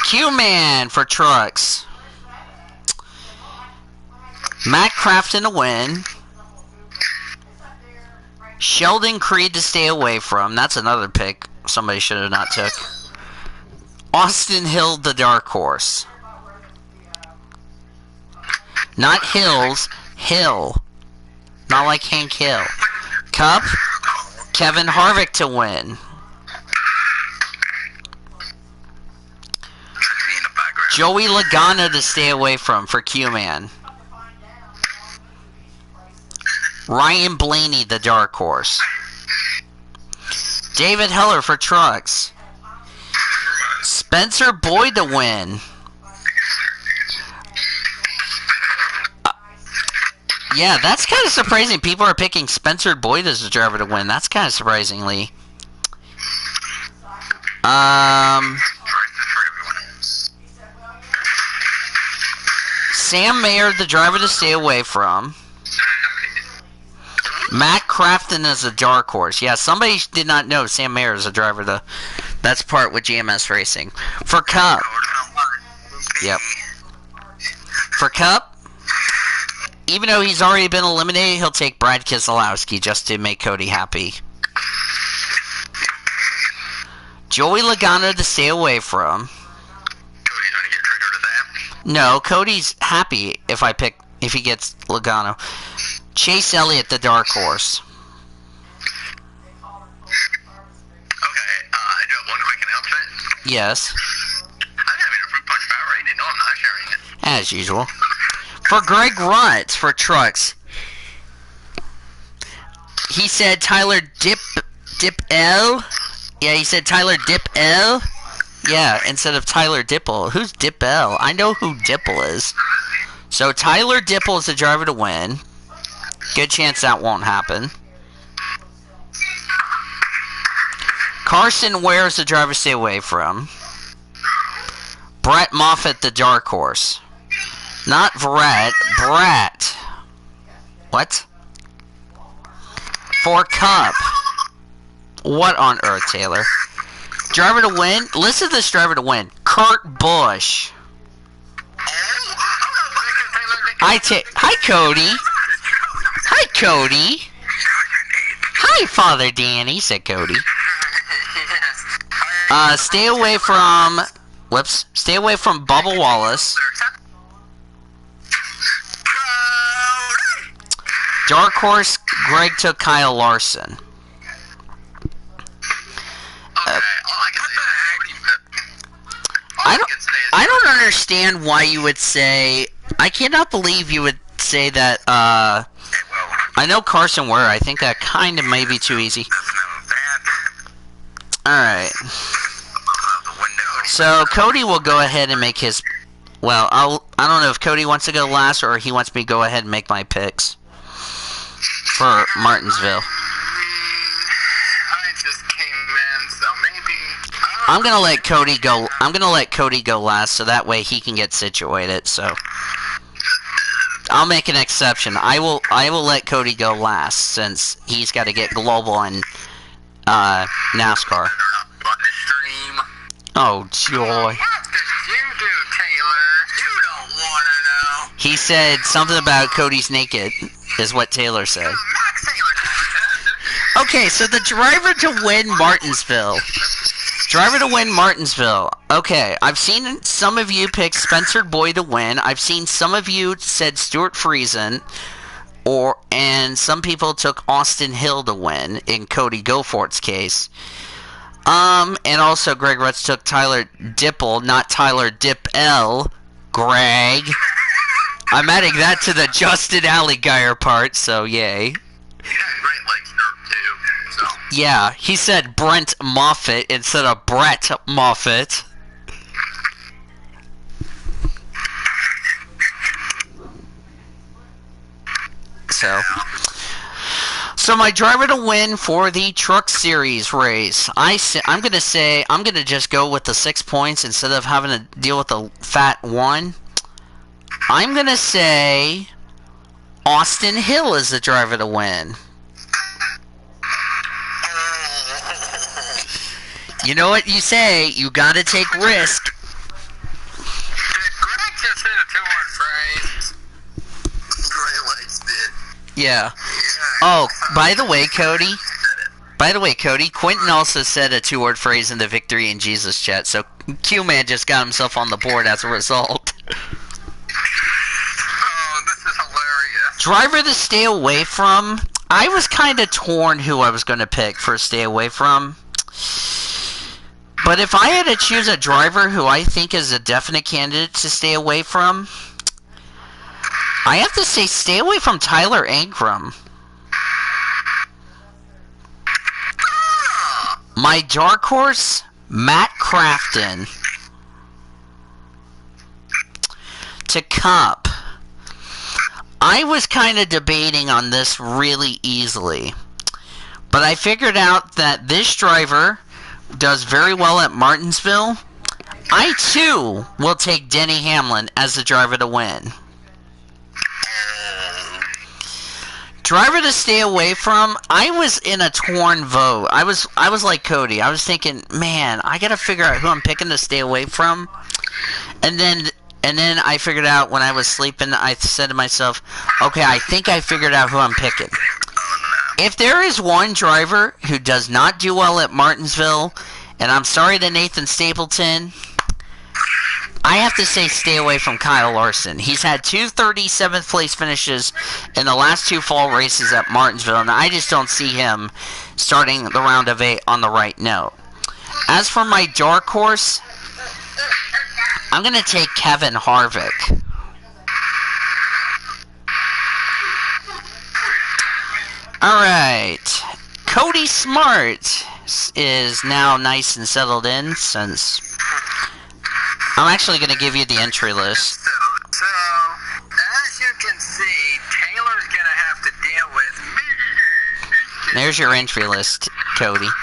Q-Man for trucks. Matt Crafton to win. Sheldon Creed to stay away from. That's another pick somebody should have not took. Austin Hill, the dark horse. Not Hills, Hill. Not like Hank Hill. Cup, Kevin Harvick to win. Joey Logano to stay away from for Q-Man. Ryan Blaney, the dark horse. David Heller for trucks. Spencer Boyd to win. Yeah, that's kind of surprising. People are picking Spencer Boyd as the driver to win. That's kind of surprisingly. Sam Mayer, the driver to stay away from. Matt Crafton is a dark horse. Yeah, somebody did not know Sam Mayer is a driver to. That's part with GMS Racing. For Cup. Yep. For Cup, even though he's already been eliminated, he'll take Brad Keselowski just to make Cody happy. Joey Logano to stay away from. Cody's gonna get triggered at that. No, Cody's happy if he gets Logano. Chase Elliott, the dark horse. Okay, I do have one quick announcement. Yes. I'm having a fruit punch power rating. No, I'm not sharing it. As usual. For Greg Runt for trucks. He said Tyler Dip L. Yeah, he said Tyler Dip L. Yeah, instead of Tyler Dipple. Who's Dip L? I know who Dipple is. So Tyler Dipple is the driver to win. Good chance that won't happen. Carson Ware is the driver to stay away from. Brett Moffitt, the dark horse. Not Brett. Brett. What? For Cup. What on earth, Taylor? Driver to win? Listen to this driver to win. Kurt Busch. Hi, Cody. Hi, Cody. Hi, Father Danny, said Cody. Stay away from... Whoops. Stay away from Bubba Wallace. Dark horse, Greg took Kyle Larson. I don't understand why you would say... I cannot believe you would say that, I know Carson Ware. I think that kind of may be too easy. Alright. So, Cody will go ahead and make his... Well, I don't know if Cody wants to go last or he wants me to go ahead and make my picks for Martinsville. I just came in, so maybe... I'm gonna let Cody go. I'm gonna let Cody go last, so that way he can get situated. So I'll make an exception. I will let Cody go last since he's got to get global in NASCAR. Oh joy! What did you do, Taylor? You don't want to know. He said something about Cody's naked, is what Taylor said. Okay, so the driver to win Martinsville. Driver to win Martinsville. Okay, I've seen some of you pick Spencer Boyd to win. I've seen some of you said Stuart Friesen, and some people took Austin Hill to win in Cody Goforth's case. And also Greg Rutz took Tyler Dipple, not Tyler Dip-L. Greg. I'm adding that to the Justin Allgaier part, so yay. Yeah, he said Brent Moffitt instead of Brett Moffitt. So my driver to win for the Truck Series race, I'm gonna just go with the 6 points instead of having to deal with the fat 1. I'm gonna say Austin Hill is the driver to win. You know what you say, you gotta take risk. Did Greg just say a two-word phrase? Great Lakes did. Yeah. Oh, by the way, Cody, Quentin also said a two-word phrase in the Victory in Jesus chat, so Q-Man just got himself on the board as a result. Oh, this is hilarious. Driver to stay away from, I was kind of torn who I was going to pick for stay away from. But if I had to choose a driver who I think is a definite candidate to stay away from, I have to say stay away from Tyler Ankrum. My dark horse, Matt Crafton. To Cup. I was kind of debating on this really easily. But I figured out that this driver does very well at Martinsville. I too will take Denny Hamlin as the driver to win. Driver to stay away from, I was in a torn vote. I was like Cody. I was thinking, man, I gotta figure out who I'm picking to stay away from. And then I figured out when I was sleeping, I said to myself, okay, I think I figured out who I'm picking. If there is one driver who does not do well at Martinsville, and I'm sorry to Nathan Stapleton, I have to say stay away from Kyle Larson. He's had 2 37th place finishes in the last 2 fall races at Martinsville, and I just don't see him starting the round of 8 on the right note. As for my dark horse, I'm going to take Kevin Harvick. Alright, Cody Smart is now nice and settled in since I'm actually going to give you the entry list. So There's your entry list, Cody. Okay,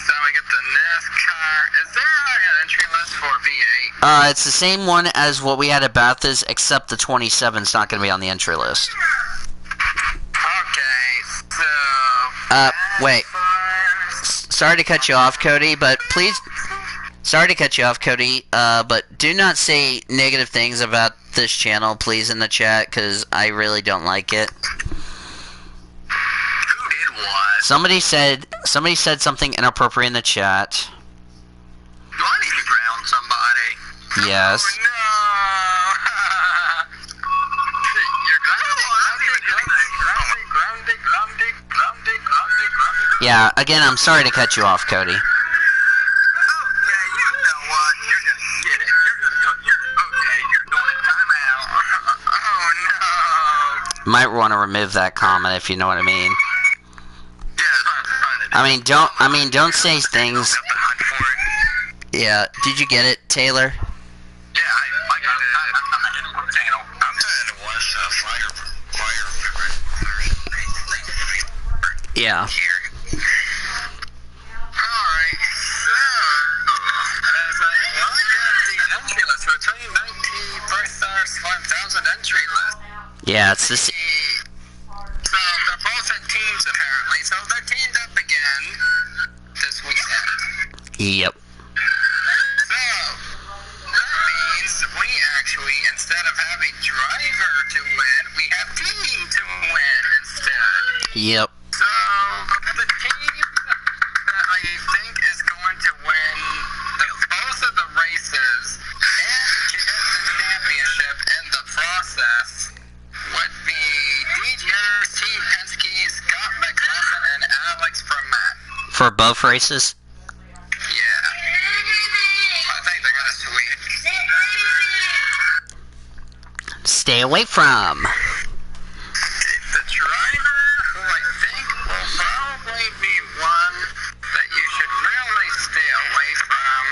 so I get the NASCAR. Is there an entry list for V8? It's the same one as what we had at Bathurst, except the 27's not going to be on the entry list. Okay, so... Wait. Sorry to cut you off, Cody, but please... Sorry to cut you off, Cody, but do not say negative things about this channel, please, in the chat, because I really don't like it. Who did what? Somebody said something inappropriate in the chat. Do I need to ground somebody? Yes. Oh, no! You're grounded. Yeah, again, I'm sorry to cut you off, Cody. Might want to remove that comment if you know what I mean. Don't say things. Yeah, did you get it, Taylor? Yeah, I got it. I'm trying to watch Fire. Yeah. Alright, so, as I look at the entry list for 2019 First 1000 entry list. Yeah, it's this. So they're both at teams apparently, so they're teamed up again this weekend. Yep. So that means we actually, instead of having driver to win, we have team to win instead. Yep. So the team that I think is going to win both of the races and get the championship in the process would be DJ's Team Penske, Scott McLaughlin, and Alex Permat. For both races? Yeah. I think they're gonna sweep. Stay away from. The driver, who I think will probably be one that you should really stay away from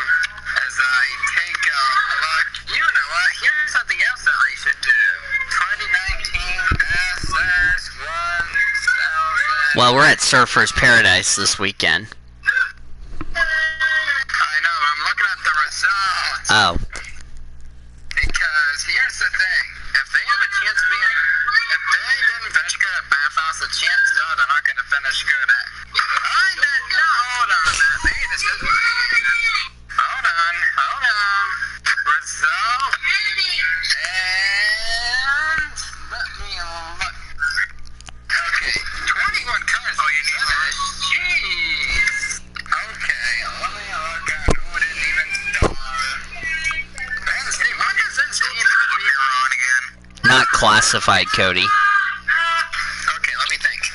as I take a look. You know what? Here's something else that I should do. 2019 Bathurst 1000. Well, we're at Surfer's Paradise this weekend. I know, I'm looking at the results. Oh. Because here's the thing. If they have a chance of being... If they didn't finish good at Bathurst, the chances are they're not going to finish good at... Hold on, man. They just... Hold on. Result. And... Let me look. Okay, 21 cars. Oh, you need that? Jeez. Okay, let me look at who didn't even start. What is this team you're on again? Not classified, Cody. Okay, let me think.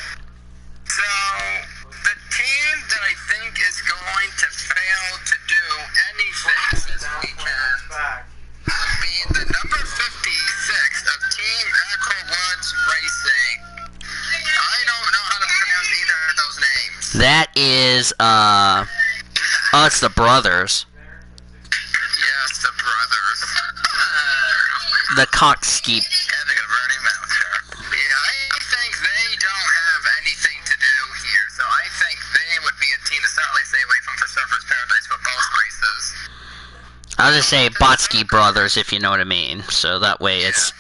So, the team that I think is going to fail to do anything this weekend will be the number 56 of Team Aquawoods Racing. I don't know how to pronounce either of those names. That is, oh, it's the brothers. Yes, the brothers. The Coxkeep. And they're gonna burn him out, sir. Yeah, I think they don't have anything to do here, so I think they would be a team to certainly stay away from for Surfer's Paradise for both races. I'll just say Botsky Brothers, if you know what I mean. So that way it's...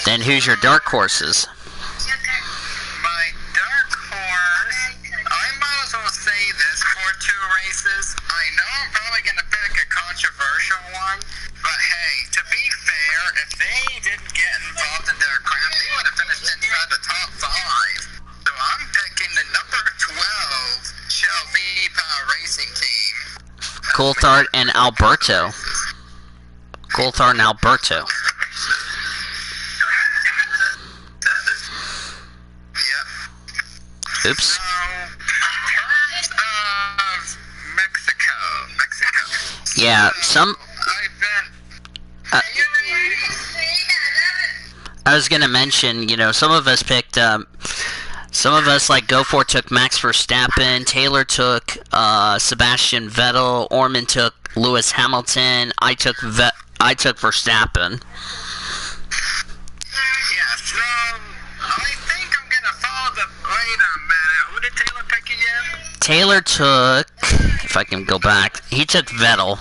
Then who's your dark horses? My dark horse, I might as well say this for two races. I know I'm probably going to pick a controversial one, but hey, to be fair, if they didn't get involved in their crap, they would have finished inside the top 5. So I'm picking the number 12 Shelby Power Racing Team. Coulthard and Alberto. Coulthard and Alberto. Yep. Oops. So, in terms of Mexico. Yeah, some... I've been... I was gonna mention, you know, some of us picked, some of us, like Gofor took Max Verstappen, Taylor took, Sebastian Vettel, Orman took Lewis Hamilton, I took Verstappen. Yes, Taylor took, if I can go back, he took Vettel.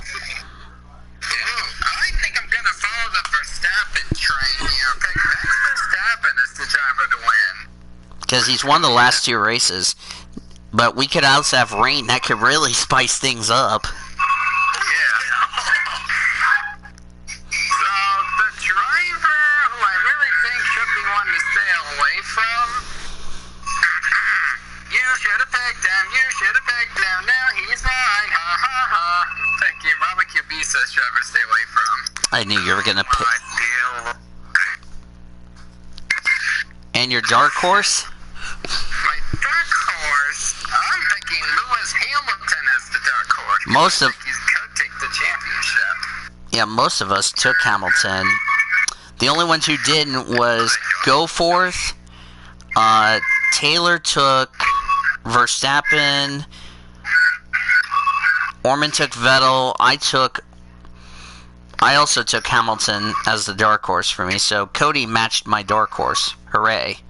I think I'm going to follow the Verstappen train here. Pick Max Verstappen as the driver to win. Because he's won the last 2 races. But we could also have rain. That could really spice things up. Yeah. So, the driver who I really think should be one to stay away from. You should have picked him. You should have picked him. Now he's mine. Ha ha ha. Thank you. Robert Kubica's driver stay away from. I knew you were going to pick. I feel... And your dark horse? My dark horse, I'm picking Lewis Hamilton as the dark horse. Most of... I think he's going to take the championship. Yeah, most of us took Hamilton. The only ones who didn't was Goforth. Taylor took Verstappen. Orman took Vettel. I also took Hamilton as the dark horse for me. So Cody matched my dark horse. Hooray. Yeah,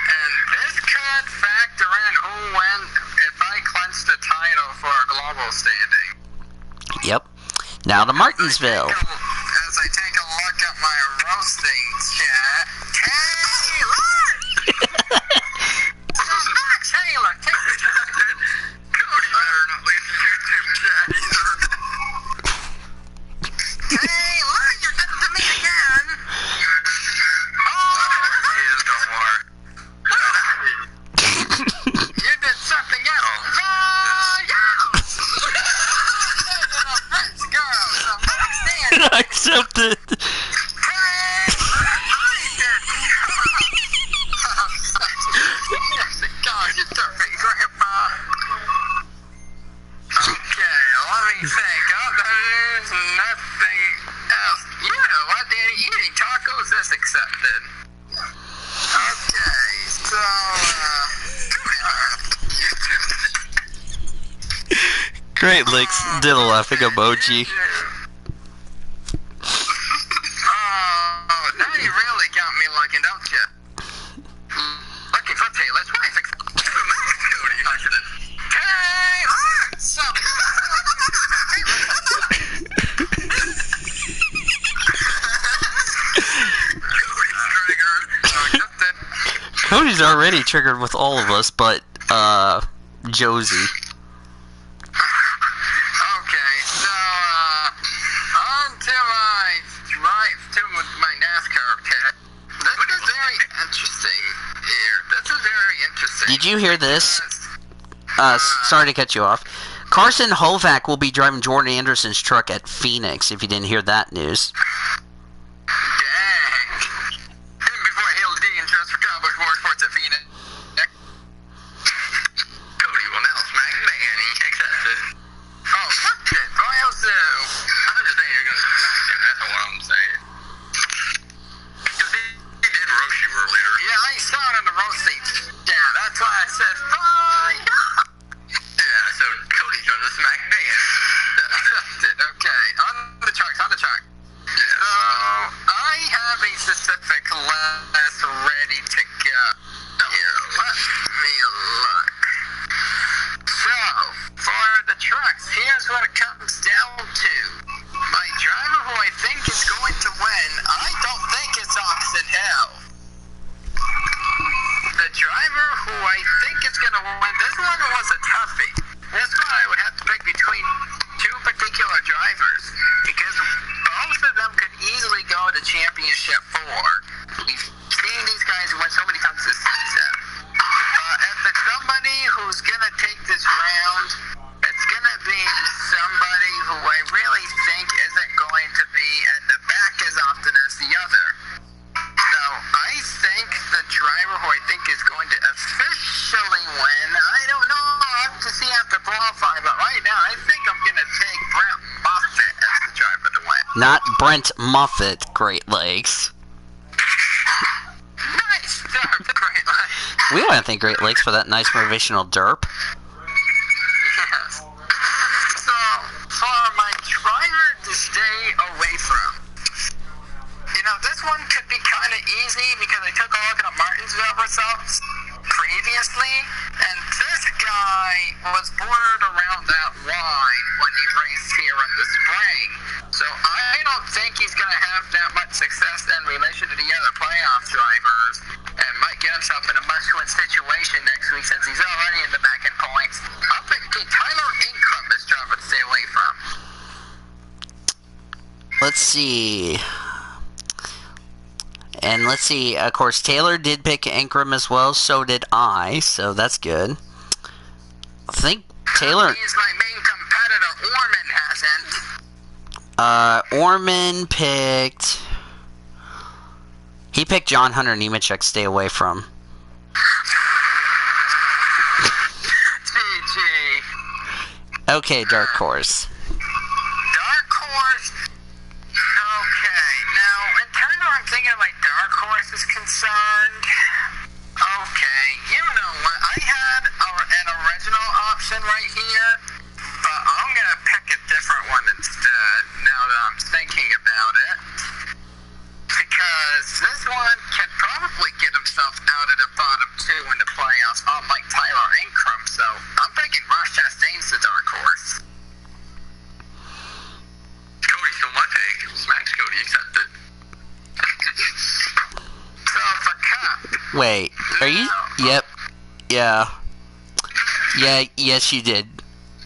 and this could factor in who wins if I clinch the title for a global standing. Yep. Now to Martinsville. As I take a look at my roasting chat, Taylor! Max Taylor, take the chat. Cody better not leave the YouTube chat either. Taylor, you did it to me again. You did something else. Let's go. I accepted. Yes, God, you dirty grandpa. Okay, let me think. Oh, there's nothing else. You know what, Danny? Eating tacos is accepted. Okay, so, Great Lakes did a laughing emoji. Oh, now you really got me looking, don't you? Looking for Taylor. That's why I think Cody. Taylor! So... Cody's already triggered with all of us, but, Josie. Okay, so, on to my drive to my NASCAR kit. This is very interesting here. This is very interesting. Did you hear this? Sorry to cut you off. Carson Hovack will be driving Jordan Anderson's truck at Phoenix, if you didn't hear that news. Dang. And before I hailed D and transfer Cowboys Motorsports at Phoenix. Cody will now smack Manny. Accepted. Oh, fuck it. Boy, I'm just saying you're going to smack him. That's what I'm saying. Because he did roast you earlier. Yeah, I saw it on the roasting. Yeah, that's why I said, fine. Yeah, so Cody's going to smack Dan. Accepted. Okay, on the truck. Yeah. So, I have a specific list ready to go. Here, let me look. So, for the trucks, here's what it comes down to. My driver who I think is going to win, I don't think it's Austin Hill. The driver who I think is going to win, this one was a toughie. This one I would have to pick between 2 particular drivers, because both of them could easily go to championship 4. We've seen these guys win so many times this season. If it's somebody who's going to take this round, it's going to be somebody who I really think isn't going to be at the back as often as the other. So I think the driver who I think is going to officially win, I don't know, I'll have to see after qualify, but right now I think I'm going to take Brent Moffitt as the driver to win. Not Brent Moffitt, Great Lakes. Nice start, Great Lakes. We want to thank Great Lakes for that nice motivational derp. Yes. So, for my driver to stay away from, you know, this one could be kind of easy because I took a look at the Martinsville results previously, and this guy was bordered around that line when he raced here in the spring. So I don't think he's going to have that much success in relation to the other playoff drivers, and might get himself in a must-win situation next week since he's already in the back end points. I'm thinking Tyler Ingram is driver to stay away from. Let's see. And let's see, of course, Taylor did pick Ankrum as well, so did I, so that's good. I think Taylor... He's my main competitor. Orman hasn't. Orman picked... He picked John Hunter Nemechek, stay away from. GG. Okay, Dark Horse. Dark Horse. Okay, now, in terms of I'm thinking of my Dark Horse is concerned, okay, you know what, I had an original option right here, but I'm going to pick a different one instead, now that I'm thinking about it, because this one can probably get himself out of the bottom two in the playoffs, unlike Tyler Ingram, so I'm thinking Ross Chastain's the Dark Horse. Cody stole my pick. Smacks Cody accepted. So for Cup. Wait, are you... Yep. Yeah. Yeah, yes you did.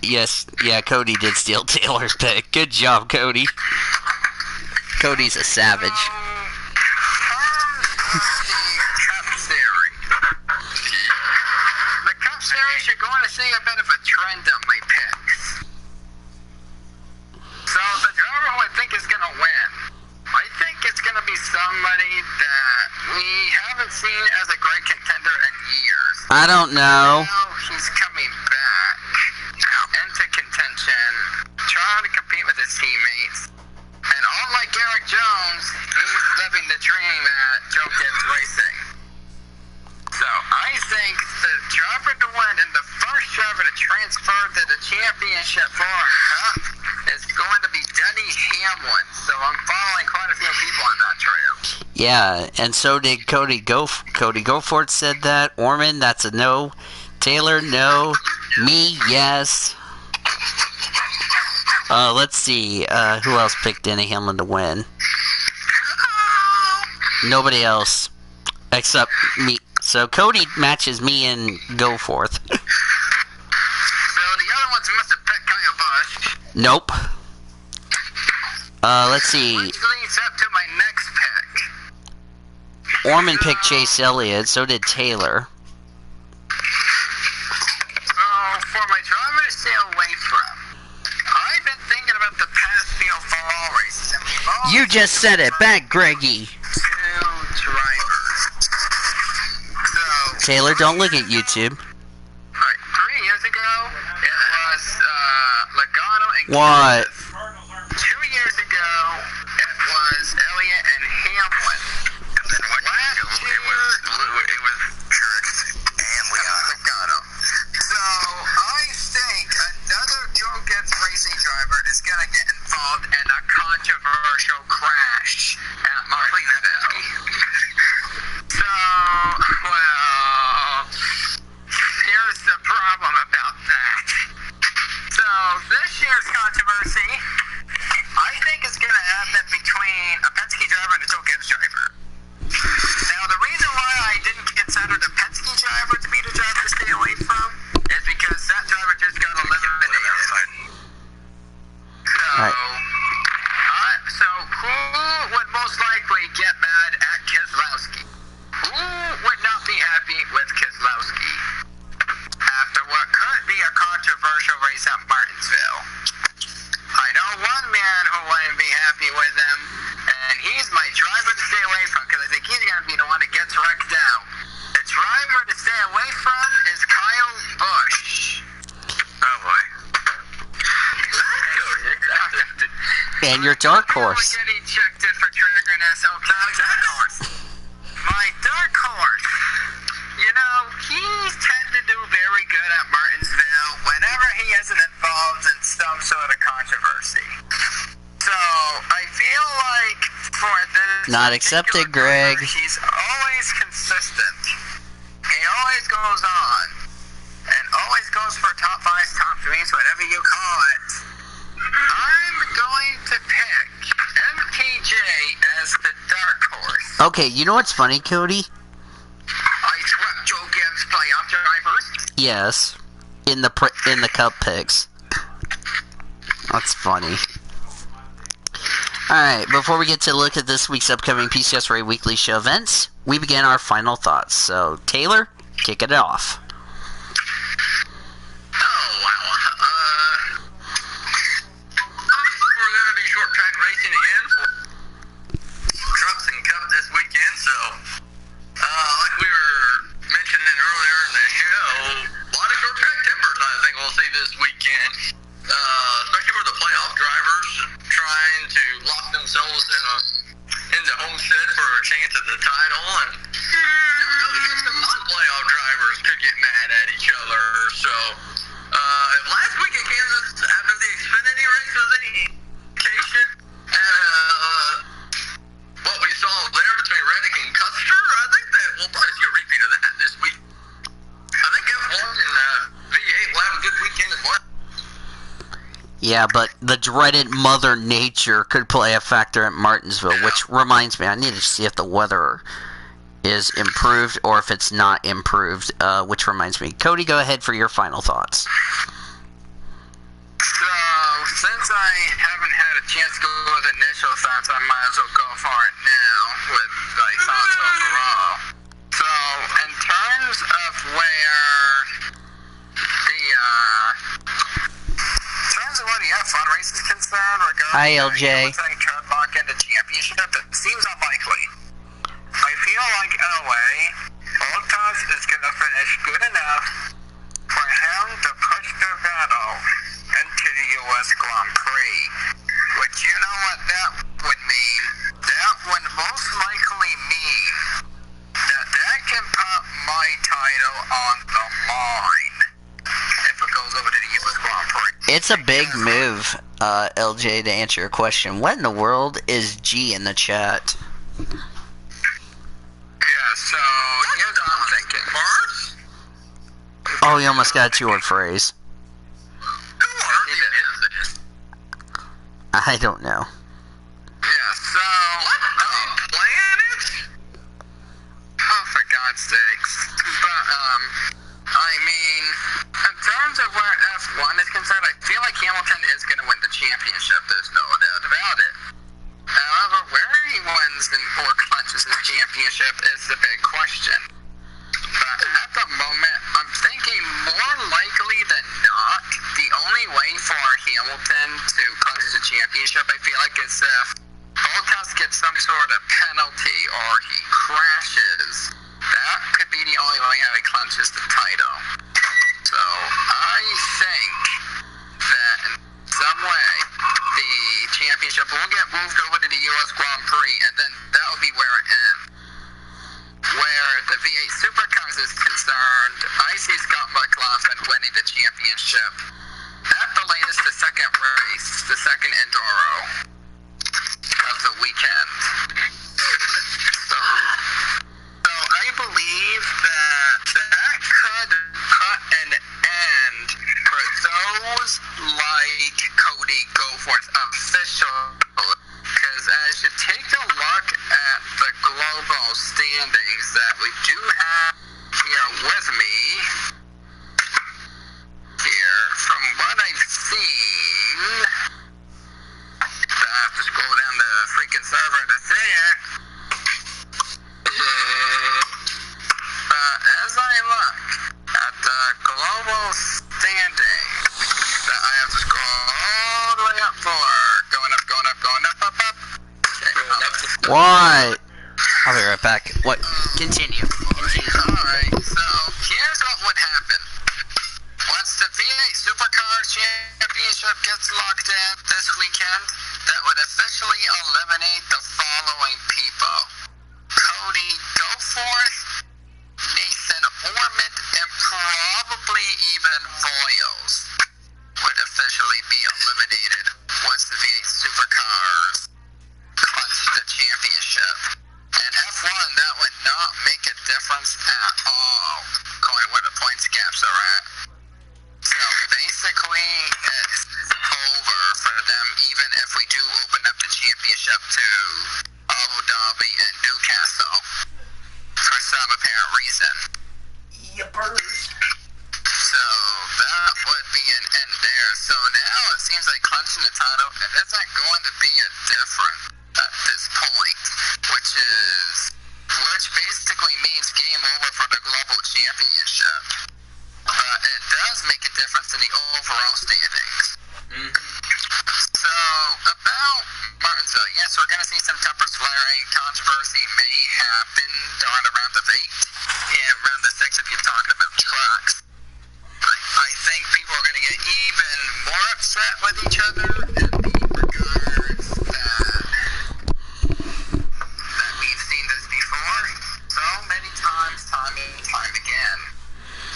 Yes, yeah, Cody did steal Taylor's pick. Good job, Cody. Cody's a savage. The Cup Series. The Cup Series, you're going to see a bit of a trend on my picks. So the driver who I think is going to win, I think it's going to be somebody that we haven't seen as a great contender in years. I don't know. Now he's coming back into contention, trying to compete with his teammates. And unlike Eric Jones, he's living the dream at Joe Gibbs Racing. So I think the driver to win and the first driver to transfer to the championship for our Cup is going to be Denny Hamlin. So I'm following quite a few people on that trail. Yeah, and so did Cody Goforth said that. Orman, that's a no. Taylor, no. Me, yes. Let's see. Who else picked Denny Hamlin to win? Nobody else. Except me. So Cody matches me and Goforth. So the other ones must have picked Kyle Busch. Nope. Let's see. Which leads up to my next pick. Orman picked Chase Elliott, so did Taylor. So for my driver to stay away from, I've been thinking about the past field for all races. And we've all You just said it back, Greggy. two drivers. So Taylor, don't look at YouTube. Alright, 3 years ago, it was Logano and What? Kenseth. 2 years ago, it was Elliott and Hamlin. And then last year, it was Kurt and Logano. So I think another Joe Gibbs Racing driver is going to get involved in a controversial crash at Martinsville. So, well, here's the problem about that. So, this year's controversy, I think it's going to happen between a Penske driver and a Joe Gibbs driver. Now, the reason why I didn't consider the Penske driver to be the driver to stay away from is because that driver just got eliminated. So, who would most likely get mad at Keselowski? Who would not be happy with Keselowski after what could be a controversial race at Martinsville? I know one man who wouldn't be happy with him, and he's my driver to stay away from because I think he's going to be the one that gets wrecked out. The driver to stay away from is Kyle Busch. Oh boy. And your Dark Horse. Get ejected for triggering us. Oh, Dark Horse. My Dark Horse. You know, he's tend to do very good at Martinsville whenever he isn't involved in some sort of controversy. So, I feel like for this... Not accepted, Greg. He's always consistent. He always goes goes on and always goes for top 5s, top 3s, whatever you call it, I'm going to pick MTJ as the dark horse. Okay, you know what's funny, Cody? I swept Joe Gibbs playoff drivers. Yes, in the Cup picks. That's funny. Alright, before we get to look at this week's upcoming PCSRA Weekly Show events, we begin our final thoughts. So, Taylor, kick it off. Oh, wow. We're going to be short track racing again for Trucks and Cup this weekend. So, like we were mentioning earlier in the show, a lot of short track timbers I think we'll see this weekend. Especially for the playoff drivers trying to lock themselves in the homestead for a chance at the title, and even some non-playoff drivers could get mad at each other. So last week in Kansas, after the Xfinity race was any indication, and what we saw there between Reddick and Custer, I think that we'll probably see a repeat of that this week. I think F1 and V8 will have a good weekend as well. Yeah, but the dreaded Mother Nature could play a factor at Martinsville, which reminds me, I need to see if the weather is improved or if it's not improved, which reminds me. Cody, go ahead for your final thoughts. So, since I haven't had a chance to go with initial thoughts, I might as well go for it now with my thoughts overall. So, in terms of where the F1 race is concerned, Hi, LJ. Hamilton could lock into championship, it seems unlikely. I feel like in a way, Bottas is going to finish good enough for him to push the battle into the U.S. Grand Prix. Which, you know what that would mean? That would most likely mean that can put my title on the line if it goes over to the U.S. Grand Prix. It's a big move, LJ, to answer your question. What in the world is G in the chat? Yeah, so here's what I'm thinking. Mars? Oh, you almost got a two-word phrase. Who already is this? I don't know. Yeah, so planet? Oh, for God's sakes. But, I mean, in terms of where F1 is concerned, I feel like Hamilton is going to win the championship. There's no doubt about it. However, where he wins or clinches his championship is the big question. But at the moment, I'm thinking more likely than not, the only way for Hamilton to clinch the championship, I feel like, is if Bottas gets some sort of penalty or he crashes. That could be the only way how he clinches the title. So I think that in some way the championship will get moved over to the U.S. Grand Prix, and then that will be where it ends. Where the V8 Supercars is concerned, I see Scott McLaughlin winning the championship. At the latest, the second race, the second Enduro of the weekend. So I believe that could put an end for those like Cody Goforth official. Because as you take a look at the global standings that we do have here with me, here, from what I've seen, I have to scroll down the freaking server to see it. As I look at the global standings, that I have to scroll all the way up for, going up, up. Okay, What? I'll be right back. What? Continue. Alright, so here's what would happen. Once the V8 Supercars Championship gets locked in this weekend, that would officially eliminate the following people. Cody Goforth, Nathan Ormond, and probably even Voiles would officially be eliminated once the V8 Supercars clinch the championship. And F1, that would not make a difference at all. Going So, for some apparent reason. Yippers. So, that would be an end there. So now it seems like clinching the title isn't going to be a different at this point, which basically means game over for the global championship. It does make a difference in the overall standings. So, about Martinsville, yes, we're going to see some temper flaring. Controversy may happen during the round of 8 and round of 6 if you're talking about trucks. I think people are going to get even more upset with each other in the regards that we've seen this before so many times, time and time again.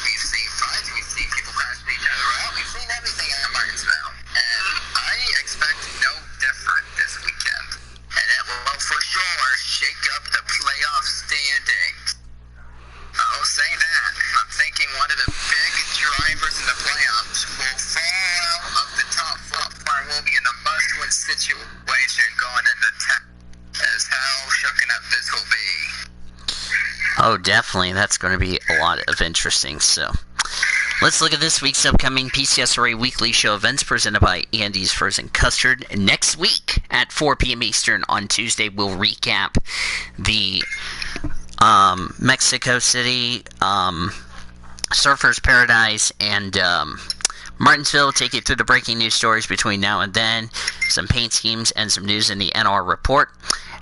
We've seen fights, we've seen people crashing each other out, we've seen everything in Martinsville. And I expect no different this weekend. And it will for sure shake up the playoff standings. I'll say that. I'm thinking one of the big drivers in the playoffs will fall out of the top 4 and will be in a must-win situation going into 10. As how shooken up this will be. Oh, definitely. That's going to be a lot of interesting. So, let's look at this week's upcoming PCSRA Weekly Show events presented by Andy's Frozen Custard. Next week at 4 p.m. Eastern on Tuesday, we'll recap the Mexico City, Surfers Paradise, and Martinsville. Take you through the breaking news stories between now and then, some paint schemes, and some news in the NR report.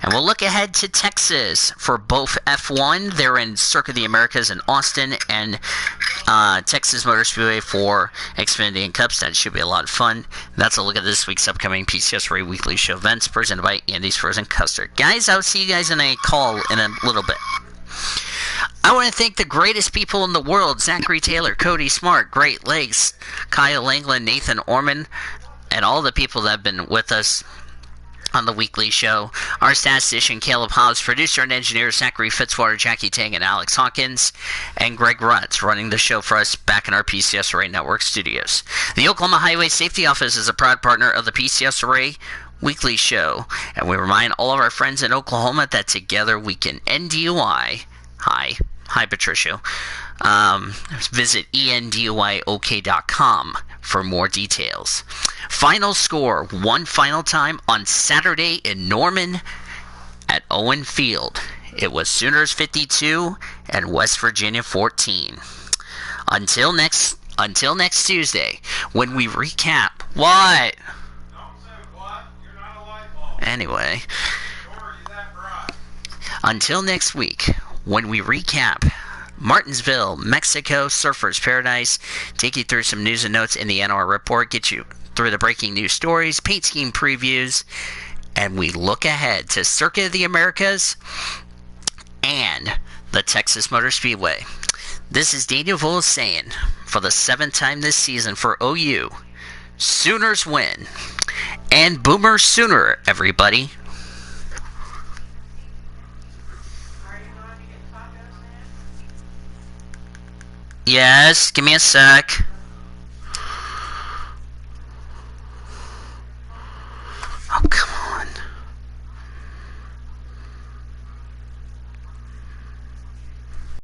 And we'll look ahead to Texas for both F1. They're in Circuit of the Americas in Austin, and Texas Motor Speedway for Xfinity and Cups. That should be a lot of fun. That's a look at this week's upcoming PCSRA Weekly Show events presented by Andy's Frozen Custard. Guys, I'll see you guys in a call in a little bit. I want to thank the greatest people in the world: Zachary Taylor, Cody Smart, Great Lakes, Kyle England, Nathan Orman, and all the people that have been with us on the weekly show. Our statistician, Caleb Hobbs, producer and engineer, Zachary Fitzwater, Jackie Tang, and Alex Hawkins, and Greg Rutz running the show for us back in our PCSRA Network studios. The Oklahoma Highway Safety Office is a proud partner of the PCSRA Weekly Show, and we remind all of our friends in Oklahoma that together we can end DUI. Hi, Patricia. Visit enduyok.com for more details. Final score, one final time on Saturday in Norman at Owen Field. It was Sooners 52 and West Virginia 14. Until next Tuesday, when we recap. What? Don't say what? You're not a light bulb. Anyway. Are you that bright? Until next week, when we recap Martinsville, Mexico, Surfers Paradise, take you through some news and notes in the NR report, get you through the breaking news stories, paint scheme previews, and we look ahead to Circuit of the Americas and the Texas Motor Speedway. This is Daniel Voles saying, for the 7th time this season for OU, Sooners win. And Boomer Sooner, everybody. Yes, give me a sec.